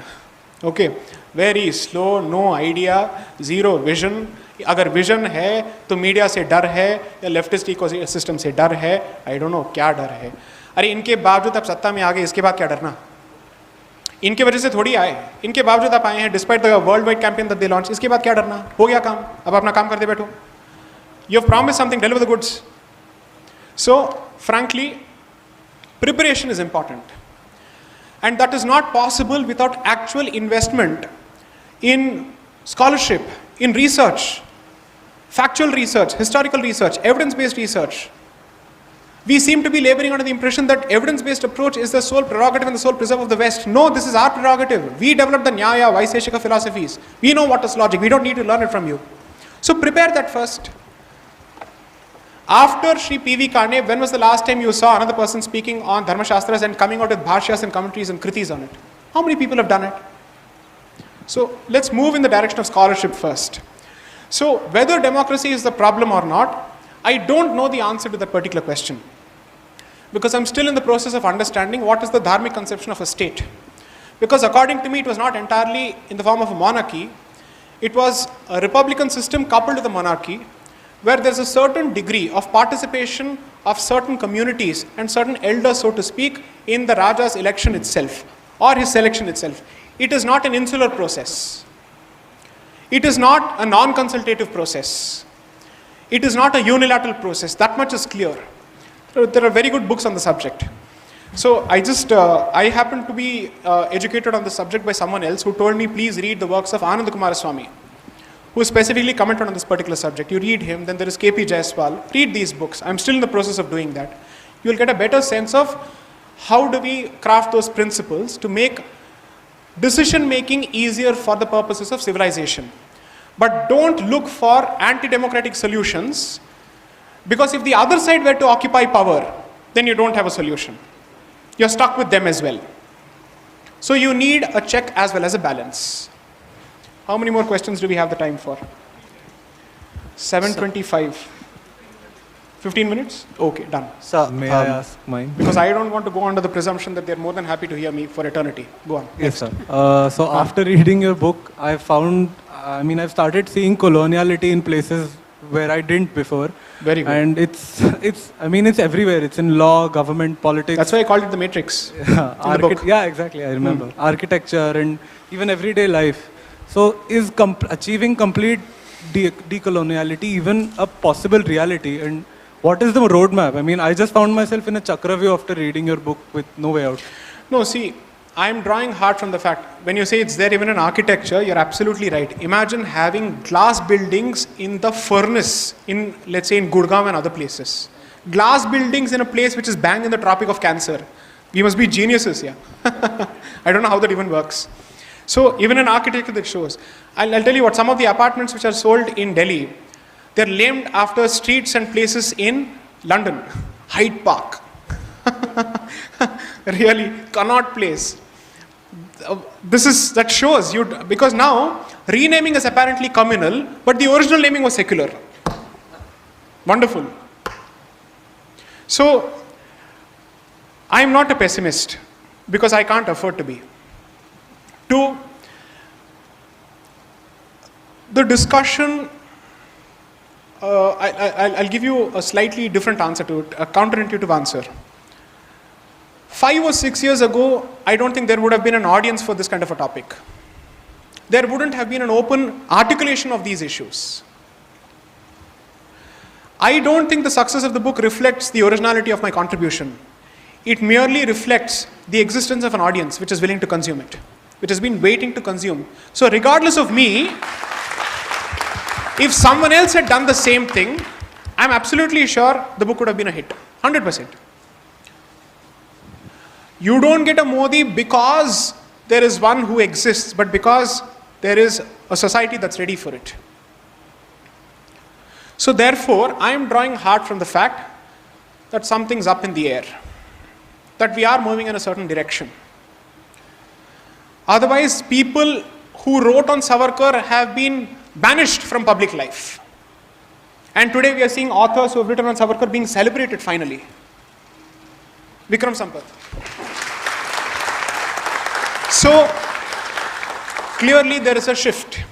Okay, very slow, no idea, zero vision. अगर vision है तो media से डर है या leftist ecosystem से डर है, आई डोंट नो क्या डर है. अरे इनके बावजूद आप सत्ता में आ गए, इसके बाद क्या डरना? इनके वजह से थोड़ी आए, इनके बावजूद आप आए हैं, despite the world wide campaign that they launch, इसके बाद क्या डरना? हो गया काम, अब अपना काम करते बैठो. You have promised something, deliver the goods. So frankly preparation is important, and that is not possible without actual investment in scholarship, in research, factual research, historical research, evidence-based research. We seem to be laboring under the impression that evidence-based approach is the sole prerogative and the sole preserve of the West. No, this is our prerogative. We developed the Nyaya, Vaisheshika philosophies. We know what is logic. We don't need to learn it from you. So prepare that first. After Sri P.V. Karne, when was the last time you saw another person speaking on Dharma Shastras and coming out with bhashyas and commentaries and kritis on it? How many people have done it? So let's move in the direction of scholarship first. So whether democracy is the problem or not, I don't know the answer to that particular question, because I'm still in the process of understanding what is the dharmic conception of a state. Because according to me, it was not entirely in the form of a monarchy. It was a republican system coupled with a monarchy, where there's a certain degree of participation of certain communities and certain elders, so to speak, in the Raja's election itself or his selection itself. It is not an insular process. It is not a non-consultative process. It is not a unilateral process. That much is clear. There are very good books on the subject. So I happen to be educated on the subject by someone else who told me, please read the works of Anand Kumaraswamy, who specifically commented on this particular subject. You read him, then there is K.P. Jaiswal. Read these books. I'm still in the process of doing that. You will get a better sense of how do we craft those principles to make decision making easier for the purposes of civilization. But don't look for anti-democratic solutions, because if the other side were to occupy power, then you don't have a solution. You're stuck with them as well. So you need a check as well as a balance. How many more questions do we have the time for? 7:25. 15 minutes? Okay, done. Sir, may I ask mine? Because I don't want to go under the presumption that they're more than happy to hear me for eternity. Go on. Yes, sir. So after reading your book, I've started seeing coloniality in places where I didn't before. Very good. And it's everywhere. It's in law, government, politics. That's why I called it the Matrix. Yeah, in the book. Yeah, exactly. I remember. Architecture and even everyday life. So is achieving complete decoloniality even a possible reality? And what is the roadmap? I mean, I just found myself in a chakravyu after reading your book with no way out. No, see, I'm drawing hard from the fact, when you say it's there even in architecture, you're absolutely right. Imagine having glass buildings in the furnace in, let's say, in Gurgaon and other places. Glass buildings in a place which is bang in the Tropic of Cancer. We must be geniuses here. I don't know how that even works. So even in architecture that shows. I'll tell you what, some of the apartments which are sold in Delhi, they're named after streets and places in London. Hyde Park. Really, Connaught Place. That shows you, because now renaming is apparently communal, but the original naming was secular. Wonderful. So, I'm not a pessimist, because I can't afford to be. Two, the discussion I'll give you a slightly different answer to it, a counterintuitive answer. 5 or 6 years ago, I don't think there would have been an audience for this kind of a topic. There wouldn't have been an open articulation of these issues. I don't think the success of the book reflects the originality of my contribution. It merely reflects the existence of an audience which is willing to consume it, which has been waiting to consume. So regardless of me, if someone else had done the same thing, I'm absolutely sure the book would have been a hit, 100%. You don't get a Modi because there is one who exists, but because there is a society that's ready for it. So therefore, I am drawing hard from the fact that something's up in the air, that we are moving in a certain direction. Otherwise, people who wrote on Savarkar have been banished from public life. And today we are seeing authors who have written on Savarkar being celebrated finally. Vikram Sampath. So, clearly there is a shift.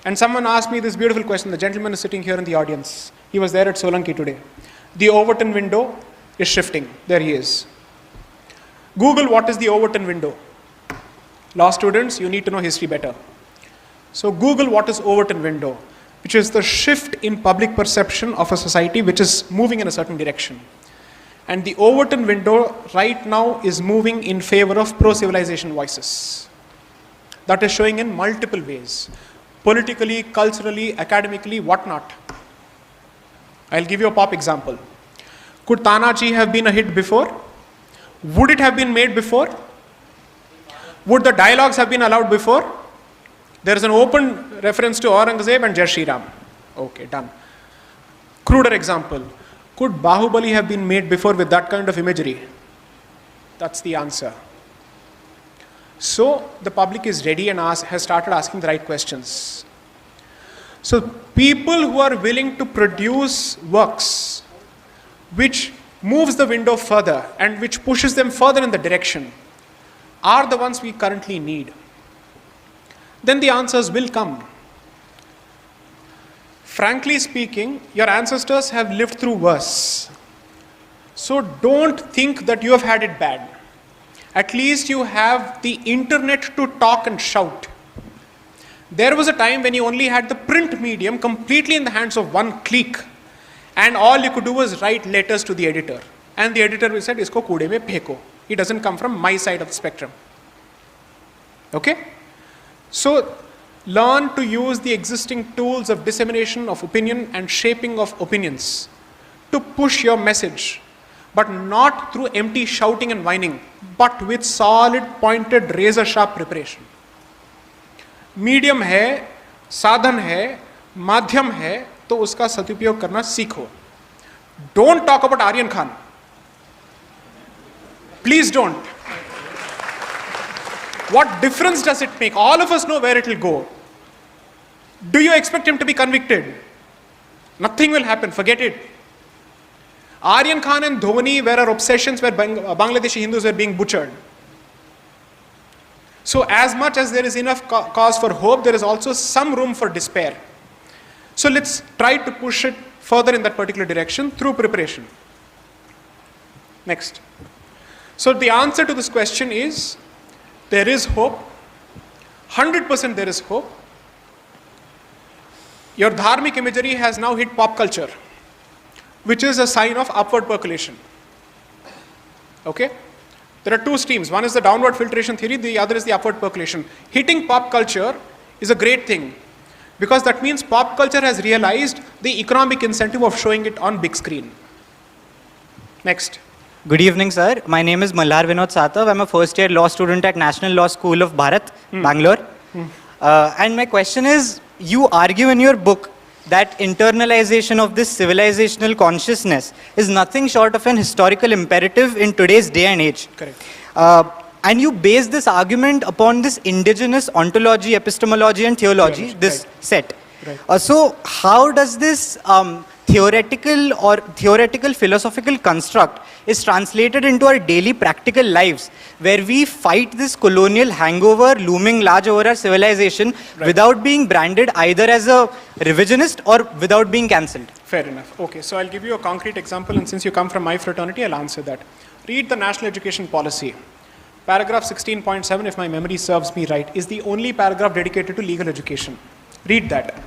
And someone asked me this beautiful question. The gentleman is sitting here in the audience. He was there at Solanki today. The Overton window is shifting. There he is. Google what is the Overton window. Law students, you need to know history better. So Google what is Overton window, which is the shift in public perception of a society which is moving in a certain direction. And the Overton window right now is moving in favor of pro-civilization voices. That is showing in multiple ways. Politically, culturally, academically, whatnot. I'll give you a pop example. Could Tanaji have been a hit before? Would it have been made before? Would the dialogues have been allowed before? There is an open reference to Aurangzeb and Jai Shri Ram. Okay, done. Cruder example. Could Bahubali have been made before with that kind of imagery? That's the answer. So the public is ready and has started asking the right questions. So people who are willing to produce works which moves the window further and which pushes them further in the direction are the ones we currently need. Then the answers will come. Frankly speaking, your ancestors have lived through worse. So don't think that you have had it bad. At least you have the internet to talk and shout. There was a time when you only had the print medium completely in the hands of one clique, and all you could do was write letters to the editor. And the editor said, "Isko kude mein pheko." It doesn't come from my side of the spectrum. Okay? So learn to use the existing tools of dissemination of opinion and shaping of opinions to push your message, but not through empty shouting and whining, but with solid, pointed, razor-sharp preparation. Medium है, साधन है, माध्यम है, तो उसका सदुपयोग करना सीखो. Don't talk about Aryan Khan. Please don't. What difference does it make? All of us know where it will go. Do you expect him to be convicted? Nothing will happen, forget it. Aryan Khan and Dhoni were our obsessions where Bangladeshi Hindus were being butchered. So as much as there is enough cause for hope, there is also some room for despair. So let's try to push it further in that particular direction through preparation. Next. So the answer to this question is, there is hope. 100% there is hope. Your dharmic imagery has now hit pop culture, which is a sign of upward percolation. Okay? There are two streams. One is the downward filtration theory, the other is the upward percolation. Hitting pop culture is a great thing, because that means pop culture has realized the economic incentive of showing it on big screen. Next. Good evening, sir. My name is Malhar Vinod Satav. I'm a first-year law student at National Law School of Bharat, Bangalore. And my question is, you argue in your book that internalization of this civilizational consciousness is nothing short of an historical imperative in today's day and age. Correct. And you base this argument upon this indigenous ontology, epistemology and theology, Theology, this right. set. Right. So how does this theoretical philosophical construct is translated into our daily practical lives, where we fight this colonial hangover looming large over our civilization without being branded either as a revisionist or without being cancelled. Fair enough. Okay, so I'll give you a concrete example, and since you come from my fraternity, I'll answer that. Read the National Education Policy. Paragraph 16.7, if my memory serves me right, is the only paragraph dedicated to legal education. Read that.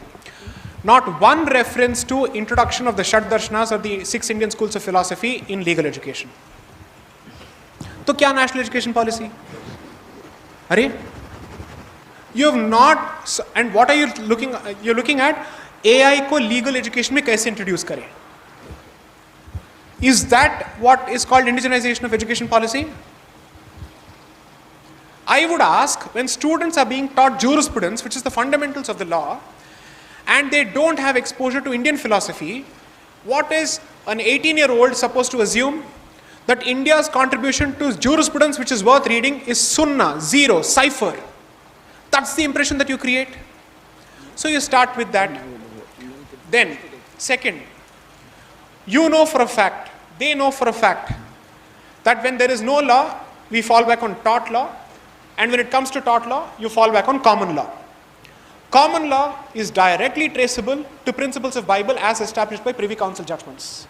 Not one reference to introduction of the Shat Darshanas or the 6 Indian schools of philosophy in legal education. So, kya national education policy? Are you have not, and what are you looking? You're looking at AI ko legal education mein kaise introduce kare. Is that what is called indigenization of education policy? I would ask, when students are being taught jurisprudence, which is the fundamentals of the law, and they don't have exposure to Indian philosophy, what is an 18-year-old supposed to assume? That India's contribution to jurisprudence, which is worth reading, is sunnah, zero, cipher. That's the impression that you create. So you start with that. Then, second, you know for a fact, they know for a fact, that when there is no law, we fall back on tort law, and when it comes to tort law, you fall back on common law. Common law is directly traceable to principles of Bible as established by Privy Council judgments.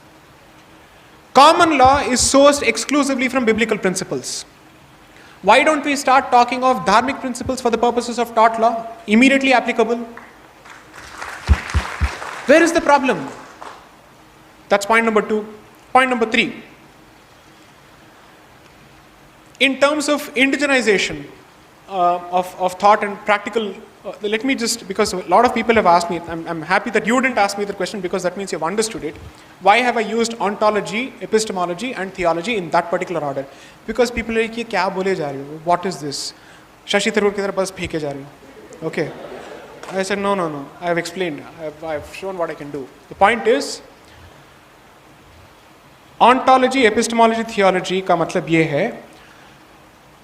Common law is sourced exclusively from biblical principles. Why don't we start talking of dharmic principles for the purposes of tort law, immediately applicable? Where is the problem? That's point number 2. Point number 3. In terms of indigenization of thought and practical, let me just, because a lot of people have asked me, I'm happy that you didn't ask me the question because that means you've understood it. Why have I used ontology, epistemology and theology in that particular order? Because people are like, kya bole ja rahe ho? What is this? Shashi Tharoor ki tarah bas pheke ja rahe ho. Okay. I said, no. I have explained. I've shown what I can do. The point is, ontology, epistemology, theology ka matlab ye hai,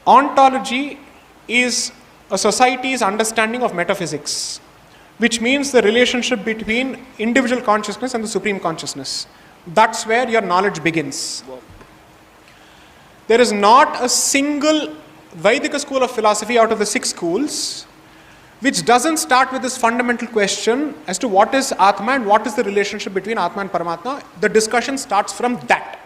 ontology is a society's understanding of metaphysics, which means the relationship between individual consciousness and the supreme consciousness. That's where your knowledge begins. There is not a single Vaidika school of philosophy out of the 6 schools which doesn't start with this fundamental question as to what is Atma and what is the relationship between Atma and Paramatma. The discussion starts from that.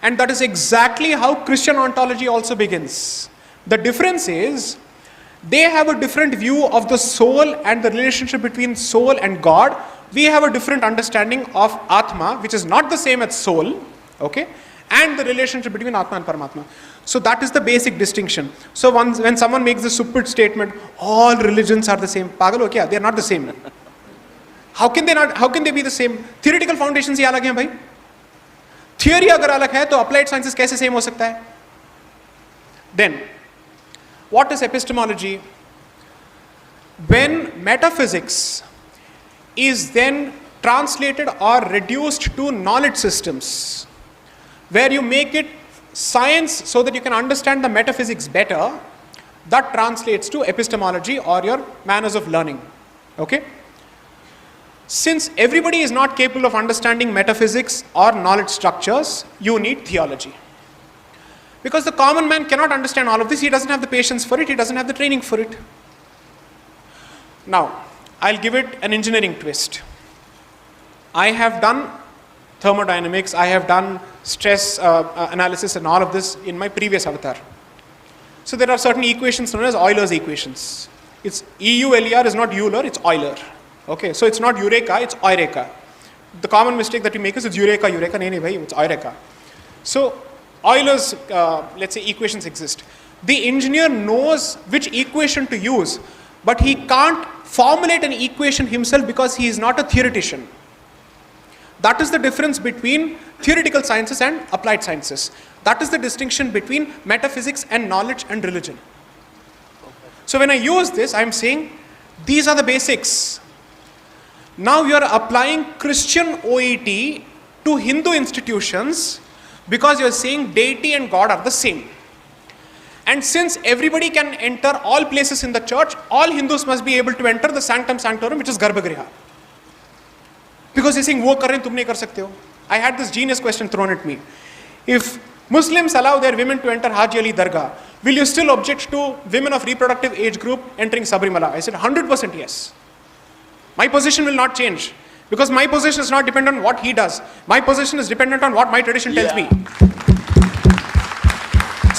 And that is exactly how Christian ontology also begins. The difference is, they have a different view of the soul and the relationship between soul and God. We have a different understanding of Atma, which is not the same as soul, okay, and the relationship between Atma and Paramatma. So that is the basic distinction. So when someone makes the stupid statement, all religions are the same, pagal ho kya? They are not the same. How can they be the same? Theoretical foundations ही अलग हैं भाई. Theory अगर अलग है, तो applied sciences कैसे same हो सकता है? Then, what is epistemology? When metaphysics is then translated or reduced to knowledge systems, where you make it science so that you can understand the metaphysics better, that translates to epistemology or your manners of learning. Okay? Since everybody is not capable of understanding metaphysics or knowledge structures, you need theology. Because the common man cannot understand all of this, he doesn't have the patience for it, he doesn't have the training for it. Now, I'll give it an engineering twist. I have done thermodynamics, I have done stress analysis and all of this in my previous avatar. So there are certain equations known as Euler's equations. It's EULER is not Euler, it's Euler. Okay, so it's not Eureka, it's Eureka. The common mistake that we make is it's Eureka, nahi bhai, it's Eureka. So Euler's, let's say, equations exist. The engineer knows which equation to use, but he can't formulate an equation himself because he is not a theoretician. That is the difference between theoretical sciences and applied sciences. That is the distinction between metaphysics and knowledge and religion. So when I use this, I am saying these are the basics. Now you are applying Christian OET to Hindu institutions because you are saying deity and God are the same. And since everybody can enter all places in the church, all Hindus must be able to enter the sanctum sanctorum, which is Garbhagriha. Because he's saying, वो कर रहे हैं, तुम नहीं कर सकते हो. I had this genius question thrown at me. If Muslims allow their women to enter Haji Ali Dargah, will you still object to women of reproductive age group entering Sabrimala? I said 100% yes. My position will not change. Because my position is not dependent on what he does. My position is dependent on what my tradition tells me.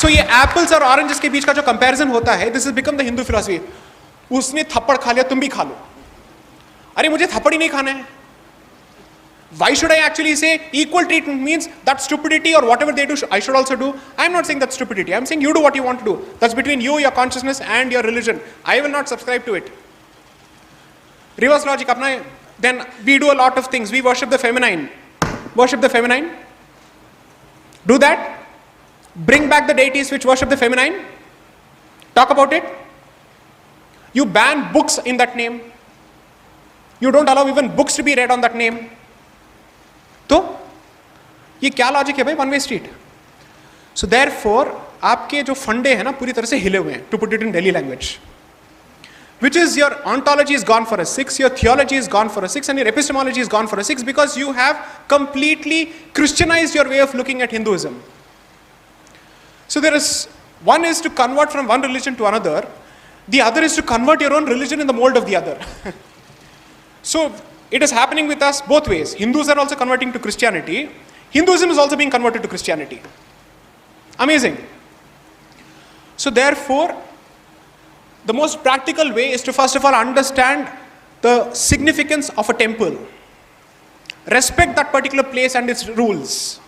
So ये apples और oranges के बीच का जो comparison होता है, this has become the Hindu philosophy. उसने थप्पड़ खा लिया, तुम भी खा लो. अरे मुझे थप्पड़ ही नहीं खाना है. Why should I actually say equal treatment means that stupidity or whatever they do, I should also do? I'm not saying that's stupidity. I'm saying you do what you want to do. That's between you, your consciousness and your religion. I will not subscribe to it. Reverse logic apna. Then we do a lot of things. We worship the feminine. Worship the feminine. Do that. Bring back the deities which worship the feminine. Talk about it. You ban books in that name. You don't allow even books to be read on that name. तो ये क्या logic है भाई, one way street. So therefore आपके जो फंडे हैं ना पूरी तरह से हिले हुए हैं, to put it in daily language, which is your ontology is gone for a 6, your theology is gone for a 6, and your epistemology is gone for a 6 because you have completely Christianized your way of looking at Hinduism. So there is, one is to convert from one religion to another, the other is to convert your own religion in the mold of the other. So it is happening with us both ways. Hindus are also converting to Christianity. Hinduism is also being converted to Christianity. Amazing. So therefore, the most practical way is to first of all understand the significance of a temple. Respect that particular place and its rules.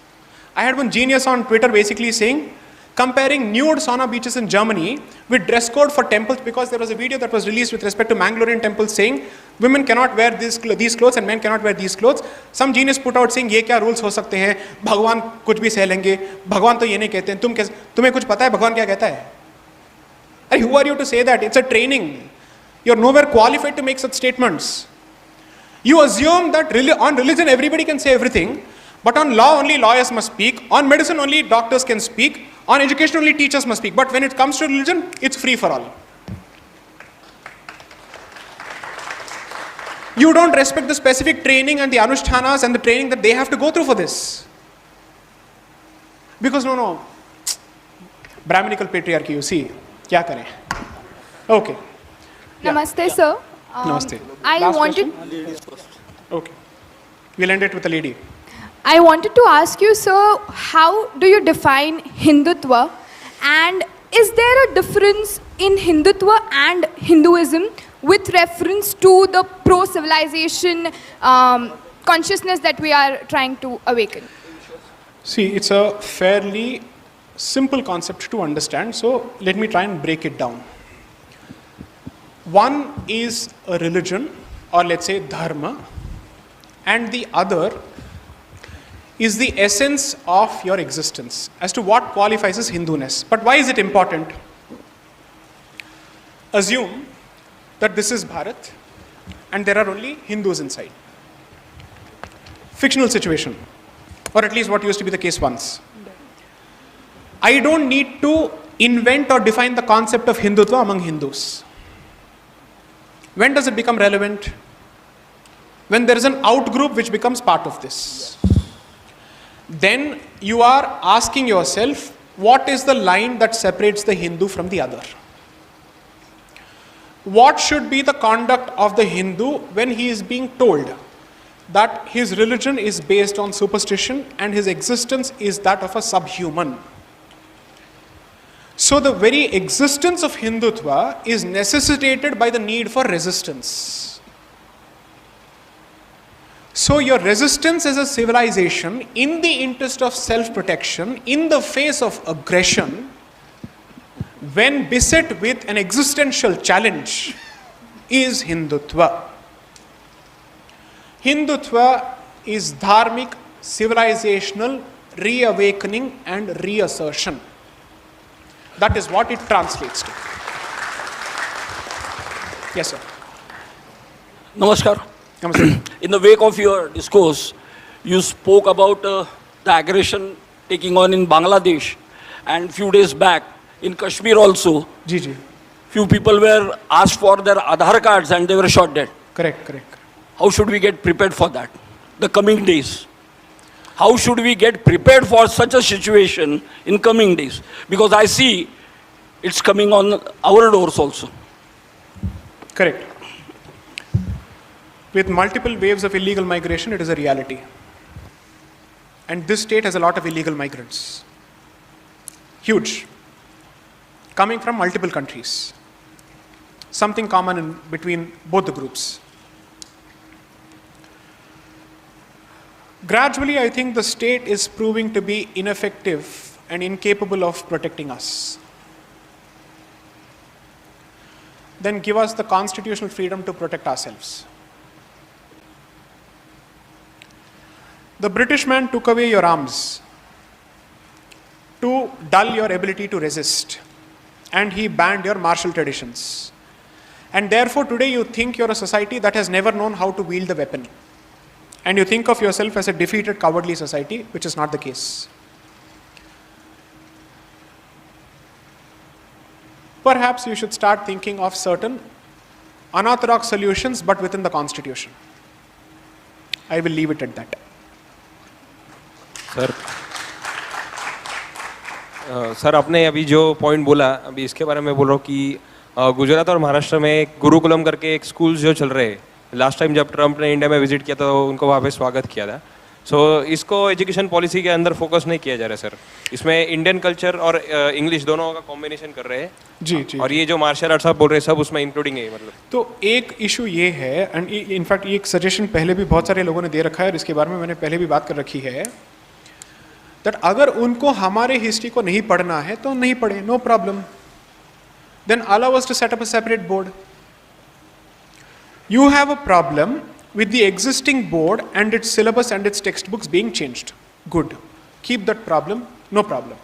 I had one genius on Twitter basically saying, comparing nude sauna beaches in Germany with dress code for temples, because there was a video that was released with respect to Mangalorean temples saying women cannot wear these clothes and men cannot wear these clothes. Some genius put out saying ये क्या rules हो सकते हैं, भगवान कुछ भी सह लेंगे, भगवान तो ये नहीं कहते हैं, तुम्हें कुछ पता है भगवान क्या कहता है? And who are you to say that? It's a training. You're nowhere qualified to make such statements. You assume that on religion everybody can say everything, but on law only lawyers must speak, on medicine only doctors can speak, on education only teachers must speak, but when it comes to religion, it's free for all. You don't respect the specific training and the anushtanas and the training that they have to go through for this. Because no, Brahminical patriarchy, you see, kya kare? Okay. Namaste, sir. Namaste. I Last wanted. question? Okay. We'll end it with a lady. I wanted to ask you, sir, how do you define Hindutva, and is there a difference in Hindutva and Hinduism with reference to the pro-civilization consciousness that we are trying to awaken? See, it's a fairly simple concept to understand, so let me try and break it down. One is a religion, or let's say dharma, and the other is the essence of your existence, as to what qualifies as Hinduness. But why is it important? Assume that this is Bharat and there are only Hindus inside. Fictional situation, or at least what used to be the case once. I don't need to invent or define the concept of Hindutva among Hindus. When does it become relevant? When there is an out-group which becomes part of this. Then you are asking yourself, what is the line that separates the Hindu from the other? What should be the conduct of the Hindu when he is being told that his religion is based on superstition and his existence is that of a subhuman? So the very existence of Hindutva is necessitated by the need for resistance. So your resistance as a civilization in the interest of self-protection, in the face of aggression, when beset with an existential challenge, is Hindutva. Hindutva is dharmic, civilizational, reawakening and reassertion. That is what it translates to. Yes, sir. Namaskar. Namaste. In the wake of your discourse, you spoke about the aggression taking on in Bangladesh, and few days back in Kashmir also. Ji. Few people were asked for their Aadhaar cards and they were shot dead. Correct. How should we get prepared for that? the coming days? How should we get prepared for such a situation in coming days? Because I see it's coming on our doors also. Correct. With multiple waves of illegal migration, it is a reality. And this state has a lot of illegal migrants. Huge. Coming from multiple countries. Something common in between both the groups. Gradually, I think the state is proving to be ineffective and incapable of protecting us. Then give us the constitutional freedom to protect ourselves. The British man took away your arms to dull your ability to resist, and he banned your martial traditions. And therefore today you think you're a society that has never known how to wield the weapon. And you think of yourself as a defeated, cowardly society, which is not the case. Perhaps you should start thinking of certain unorthodox solutions, but within the constitution. I will leave it at that. Sir आपने अभी जो point बोला, अभी इसके बारे में बोल रहा हूँ कि गुजरात और महाराष्ट्र में गुरुकुलम करके एक स्कूल जो चल रहे हैं, लास्ट टाइम जब ट्रम्प ने इंडिया में विजिट किया तो उनको वहाँ पे स्वागत किया था. सो इसको एजुकेशन पॉलिसी के अंदर फोकस नहीं किया जा रहा है सर. इसमें इंडियन कल्चर और इंग्लिश दोनों का कॉम्बिनेशन कर रहे हैं. जी. और ये जो मार्शल आर्ट्स आप बोल रहे हैं सब उसमें इंक्लूडिंग है मतलब. तो एक इशू ये है, एंड इनफैक्ट ये एक सजेशन पहले भी बहुत सारे लोगों ने दे रखा है और इसके बारे में मैंने पहले भी बात कर रखी है, दैट अगर उनको हमारे हिस्ट्री को नहीं पढ़ना है तो नहीं पढ़े, no problem. Then allow us to set up a separate board. You have a problem with the existing board and its syllabus and its textbooks being changed. Good. Keep that problem, no problem.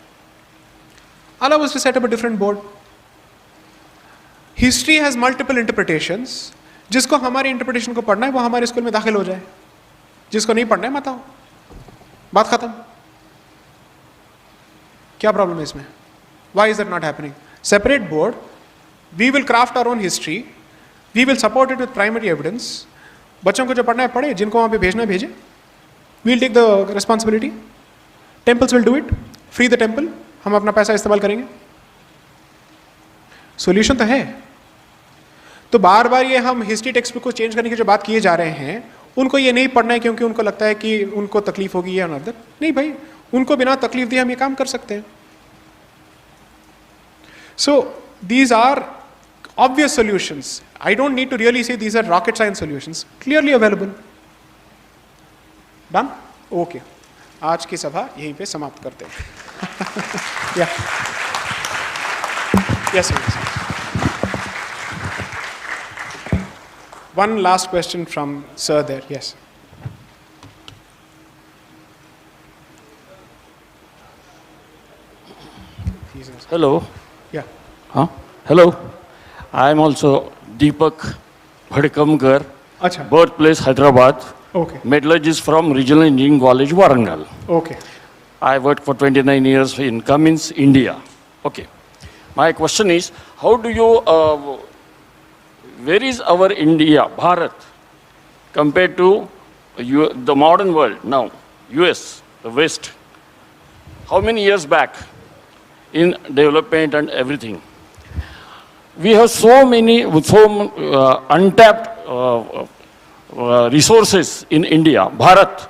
Allow us to set up a different board. History has multiple interpretations. जिसको हमारी interpretation को पढ़ना है वो हमारे school में दाखिल हो जाए. जिसको नहीं पढ़ना है मत आओ. बात खत्म. क्या प्रॉब्लम है इसमें? Why is that not happening? Separate board. We will craft our own history. We will support it with primary evidence. बच्चों को जो पढ़ना है पढ़े, जिनको वहाँ पे भेजना है भेजे. We'll take the responsibility. Temples will do it. Free the temple. हम अपना पैसा इस्तेमाल करेंगे. Solution तो है. तो बार बार ये हम हिस्ट्री टेक्स्ट बुक को चेंज करने की जो बात किए जा रहे हैं, उनको ये नहीं पढ़ना है क्योंकि उनको लगता है कि उनको तकलीफ होगी या अनदर. नहीं भाई, उनको बिना तकलीफ दिए हम ये काम कर सकते हैं. So these are obvious solutions. I don't need to really say these are rocket science solutions. Clearly available. Done? Okay. आज की सभा यहीं पे समाप्त करते हैं. Yeah. Yes, yes. One last question from sir there. Yes. Hello. Yeah. Huh? Hello. I am also Deepak Bhadkamkar, birthplace Hyderabad. Okay. Metallurgist from Regional Engineering College, Warangal. Okay. I worked for 29 years in Cummins, India. Okay. My question is, how do you, where is our India, Bharat, compared to the modern world now, US, the West? How many years back in development and everything? We have so many, untapped resources in India, Bharat,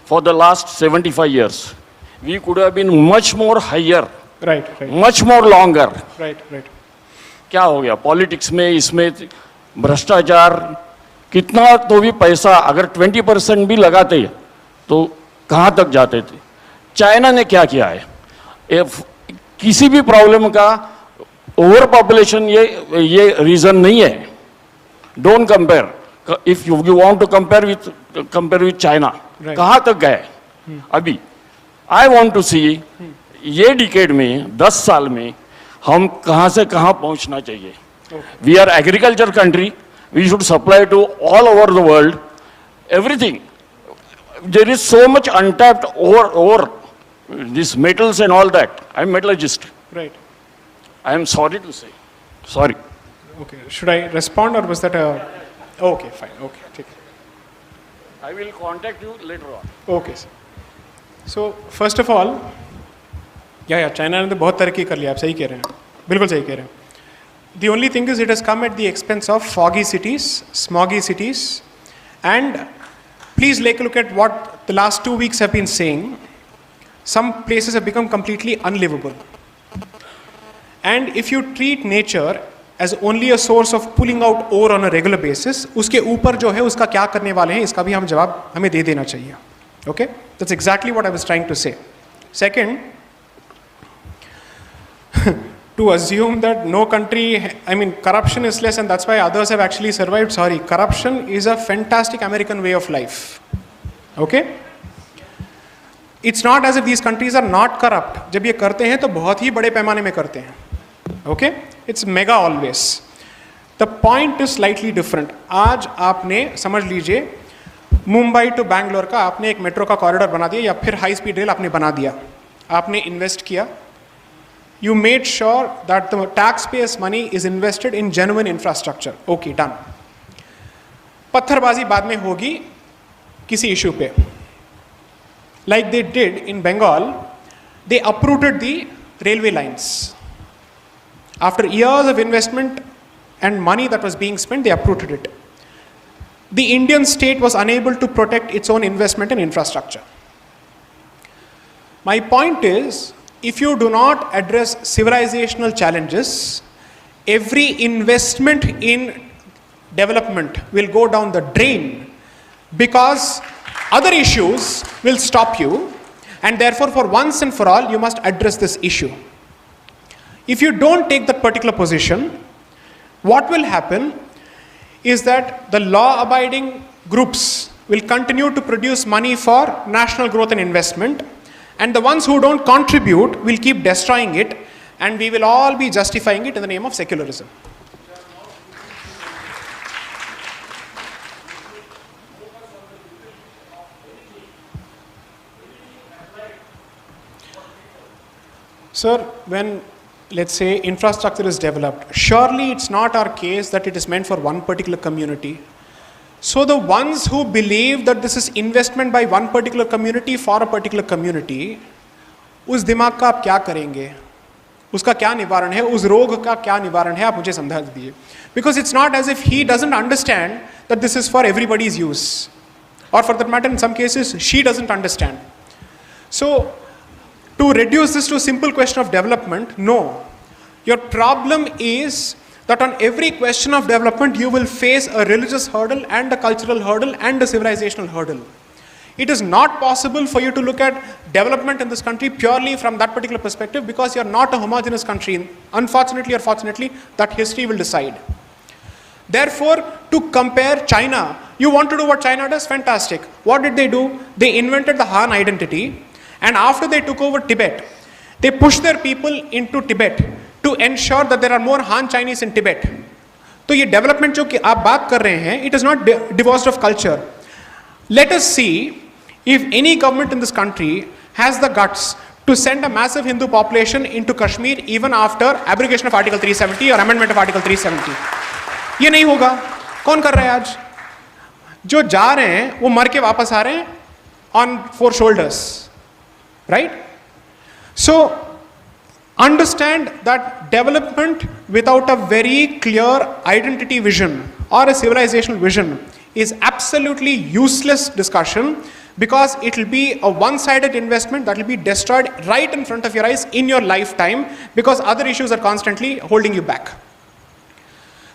for the last 75 years. We could have been much more higher, right. much more longer. Right. क्या हो गया politics में, इसमें भ्रष्टाचार कितना, तो भी पैसा अगर 20% भी लगाते तो कहाँ तक जाते थे. चाइना ने क्या किया है, किसी भी प्रॉब्लम का ओवर पॉपुलेशन ये रीजन नहीं है. Don't compare. If you want to compare with China, कहाँ तक गए अभी. आई वांट टू सी ये डिकेड में 10 साल में हम कहाँ से कहाँ पहुँचना चाहिए. We are agriculture country. We should supply to all over the world everything. There is so much untapped over this metals and all that. I am metallurgist. Right. I am sorry to say. Sorry. Okay. Should I respond or was that a... Okay, fine. Okay, take it. I will contact you later on. Okay, sir. So, first of all, China ने तो बहुत तरक्की कर लिया, आप सही कह रहे हैं, बिल्कुल सही कह रहे हैं. The only thing is it has come at the expense of foggy cities, smoggy cities, and please take a look at what the last 2 weeks have been saying. Some places have become completely unlivable. And if you treat nature as only a source of pulling out ore on a regular basis, उसके ऊपर जो है उसका क्या करने वाले हैं इसका भी हम जवाब हमें दे देना चाहिए. Okay? That's exactly what I was trying to say. Second, to assume that no country, I mean, corruption is less and that's why others have actually survived. Sorry, corruption is a fantastic American way of life. Okay? It's not as if these countries are not corrupt. जब ये करते हैं तो बहुत ही बड़े पैमाने में करते हैं. Okay? It's mega always. The point is slightly different. आज आपने समझ लीजिए मुंबई टू बैंगलोर का आपने एक मेट्रो का कॉरिडोर बना दिया या फिर हाई स्पीड रेल आपने बना दिया. आपने इन्वेस्ट किया. You made sure that the taxpayers' money is invested in genuine infrastructure. Okay, done. पत्थरबाजी बाद में होगी किसी इशू पे. Like they did in Bengal, they uprooted the railway lines. After years of investment and money that was being spent, they uprooted it. The Indian state was unable to protect its own investment in infrastructure. My point is, if you do not address civilizational challenges, every investment in development will go down the drain because other issues will stop you, and therefore for once and for all you must address this issue. If you don't take that particular position, what will happen is that the law-abiding groups will continue to produce money for national growth and investment, and the ones who don't contribute will keep destroying it, and we will all be justifying it in the name of secularism. Sir, when, let's say, infrastructure is developed, surely it's not our case that it is meant for one particular community. So the ones who believe that this is investment by one particular community for a particular community, उस दिमाग का आप क्या करेंगे? उसका क्या निवारण है? उस रोग का क्या निवारण है? आप मुझे समझा दीजिए. Because it's not as if he doesn't understand that this is for everybody's use. Or for that matter, in some cases, she doesn't understand. So, to reduce this to a simple question of development, no. Your problem is that on every question of development, you will face a religious hurdle and a cultural hurdle and a civilizational hurdle. It is not possible for you to look at development in this country purely from that particular perspective because you are not a homogeneous country. Unfortunately or fortunately, that history will decide. Therefore, to compare China, you want to do what China does? Fantastic. What did they do? They invented the Han identity. And after they took over Tibet, they pushed their people into Tibet to ensure that there are more Han Chinese in Tibet. So ये development जो कि आप बात कर रहे हैं, it is not divorced of culture. Let us see if any government in this country has the guts to send a massive Hindu population into Kashmir even after abrogation of Article 370 or amendment of Article 370. ये नहीं होगा. कौन कर रहा है आज? जो जा रहे हैं वो मर के वापस आ रहे हैं on 4 shoulders. Right? So, understand that development without a very clear identity vision or a civilizational vision is absolutely useless discussion because it will be a one-sided investment that will be destroyed right in front of your eyes in your lifetime because other issues are constantly holding you back.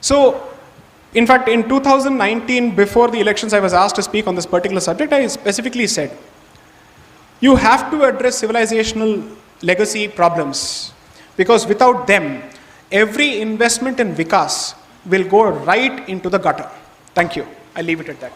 So, in fact, in 2019, before the elections, I was asked to speak on this particular subject. I specifically said, you have to address civilizational legacy problems because without them, every investment in Vikas will go right into the gutter. Thank you. I leave it at that.